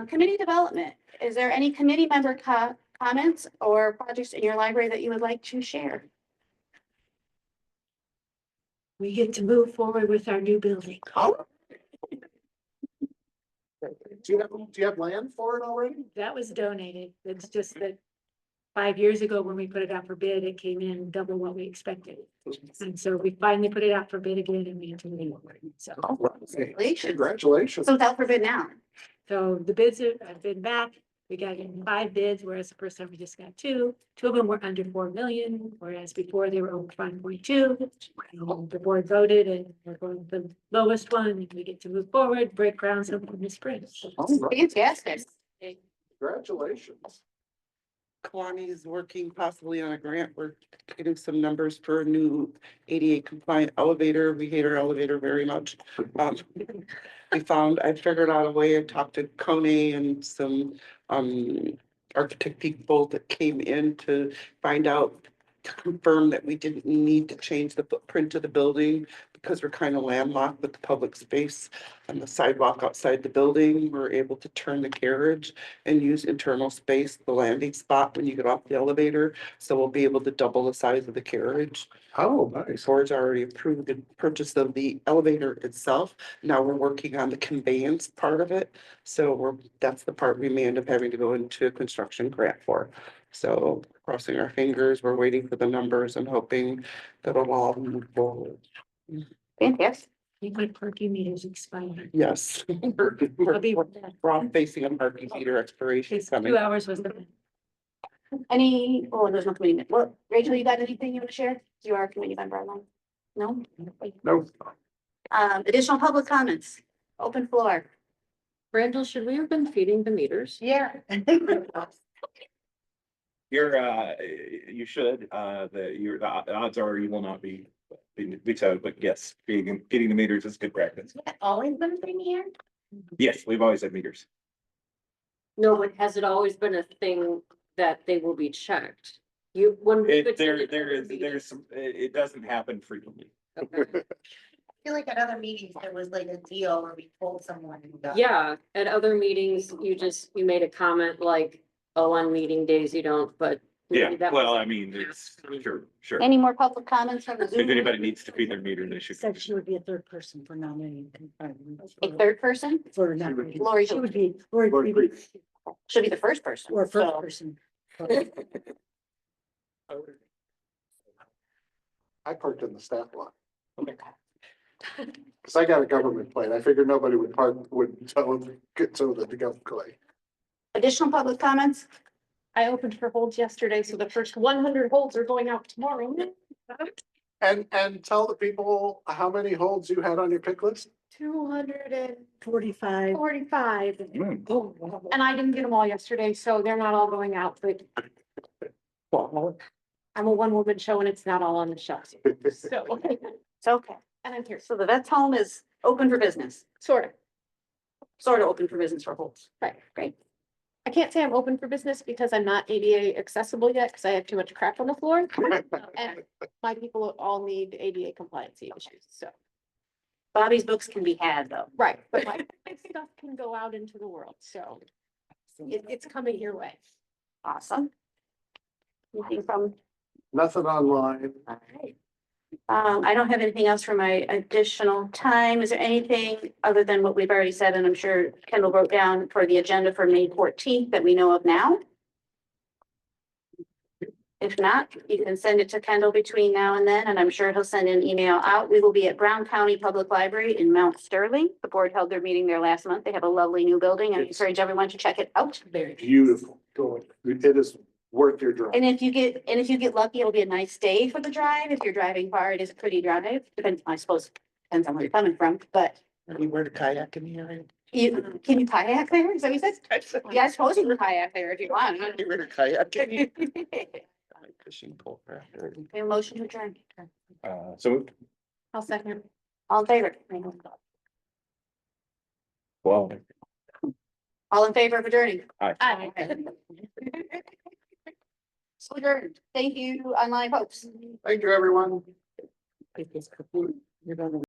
S3: Committee development. Is there any committee member comments or projects in your library that you would like to share?
S12: We get to move forward with our new building.
S7: Do you have land for it already?
S12: That was donated. It's just that 5 years ago, when we put it out for bid, it came in double what we expected. And so we finally put it out for bid again and we interviewed. So,
S7: Congratulations.
S3: So it's out for bid now.
S12: so the bids have been back. We got in 5 bids, whereas the first time we just got 2. 2 of them were under 4 million, whereas before they were over 5.2. The board voted and we're going with the lowest one and we get to move forward, break ground sometime in the spring.
S3: Fantastic.
S7: Congratulations.
S8: Kalani is working possibly on a grant. We're getting some numbers for a new ADA compliant elevator. We hate our elevator very much. I figured out a way. I talked to Kone and some architect people that came in to find out, to confirm that we didn't need to change the footprint of the building because we're kind of landlocked with the public space on the sidewalk outside the building. We're able to turn the carriage and use internal space, the landing spot when you get off the elevator. So we'll be able to double the size of the carriage.
S7: Oh,
S8: The
S7: nice.
S8: board's already approved the purchase of the elevator itself. Now we're working on the conveyance part of it. So that's the part we may end up having to go into a construction grant for. So crossing our fingers, we're waiting for the numbers and hoping that it'll all move forward.
S3: Fantastic.
S12: My parking meters expired.
S8: Yes.
S12: I'll be,
S8: We're all facing a parking meter expiration
S12: it's
S8: coming.
S12: 2 hours was the.
S3: There's no committee. Well, Rachel, you got anything you want to share? You are a committee member, Ellen? No?
S7: No.
S3: Additional public comments, open floor.
S9: Randall, should we have been feeding the meters?
S6: Yeah.
S4: You should, the odds are you will not be vetoed, but yes, feeding the meters is good practice.
S6: Always been thing here?
S4: Yes, we've always had meters.
S9: No, but has it always been a thing that they will be checked?
S4: There's some, it doesn't happen frequently.
S9: Okay.
S6: I feel like at other meetings, there was like a deal where we told someone. and got-
S9: Yeah, at other meetings, you made a comment like, oh, on meeting days you don't, but.
S4: Yeah,
S9: maybe that
S4: well,
S9: was-
S4: I mean, it's, sure.
S3: Any more public comments from the
S4: If
S3: Zoom?
S4: anybody needs to feed their meter, they should.
S12: Said she would be a 3rd person for nominating.
S3: A 3rd person?
S12: For nominating.
S3: Lori,
S12: She
S3: who
S12: would be, Lori
S7: Lori
S12: would be,
S3: should be the 1st person.
S12: or 1st
S3: So,
S12: person.
S7: I parked in the staff lot. Cause I got a government plane. I figured nobody would get told to go clay.
S3: Additional public comments?
S1: I opened for holds yesterday, so the first 100 holds are going out tomorrow.
S7: And tell the people how many holds you had on your pick list.
S1: 245,
S12: 45.
S1: and I didn't get them all yesterday, so they're not all going out, but I'm a one-woman show and it's not all on the shelves. So,
S3: It's okay.
S1: and I'm here,
S3: So the vet's home is open for business,
S1: sort of.
S3: sort of open for business for holds.
S1: Right.
S3: Great.
S1: I can't say I'm open for business because I'm not ADA accessible yet, because I have too much crap on the floor. And my people all need ADA compliancy issues, so.
S3: Bobby's books can be had though.
S1: Right, but my stuff can go out into the world, so it's coming your way.
S3: Awesome. Anything from,
S7: Nothing online.
S3: all right. I don't have anything else for my additional time. Is there anything other than what we've already said? And I'm sure Kendall wrote down for the agenda for May 14th that we know of now. If not, you can send it to Kendall between now and then, and I'm sure he'll send an email out. We will be at Brown County Public Library in Mount Sterling. The board held their meeting there last month. They have a lovely new building and I encourage everyone to check it out.
S7: Beautiful. It is worth your drive.
S3: And if you get lucky, it'll be a nice day for the drive. If you're driving far, it is a pretty drive. Depends, I suppose, depends on where you're coming from, but
S8: Anywhere to kayak in the area?
S3: can you kayak there? Is that what you said? Yeah, I suppose you can kayak there if you want.
S8: Anywhere to kayak? Fishing pole.
S3: A motion to adjourn.
S4: So,
S1: I'll second.
S3: All in favor?
S4: well,
S3: All in favor of adjourning?
S4: I.
S3: So adjourned. Thank you, online folks.
S7: Thank you, everyone.
S8: You're gonna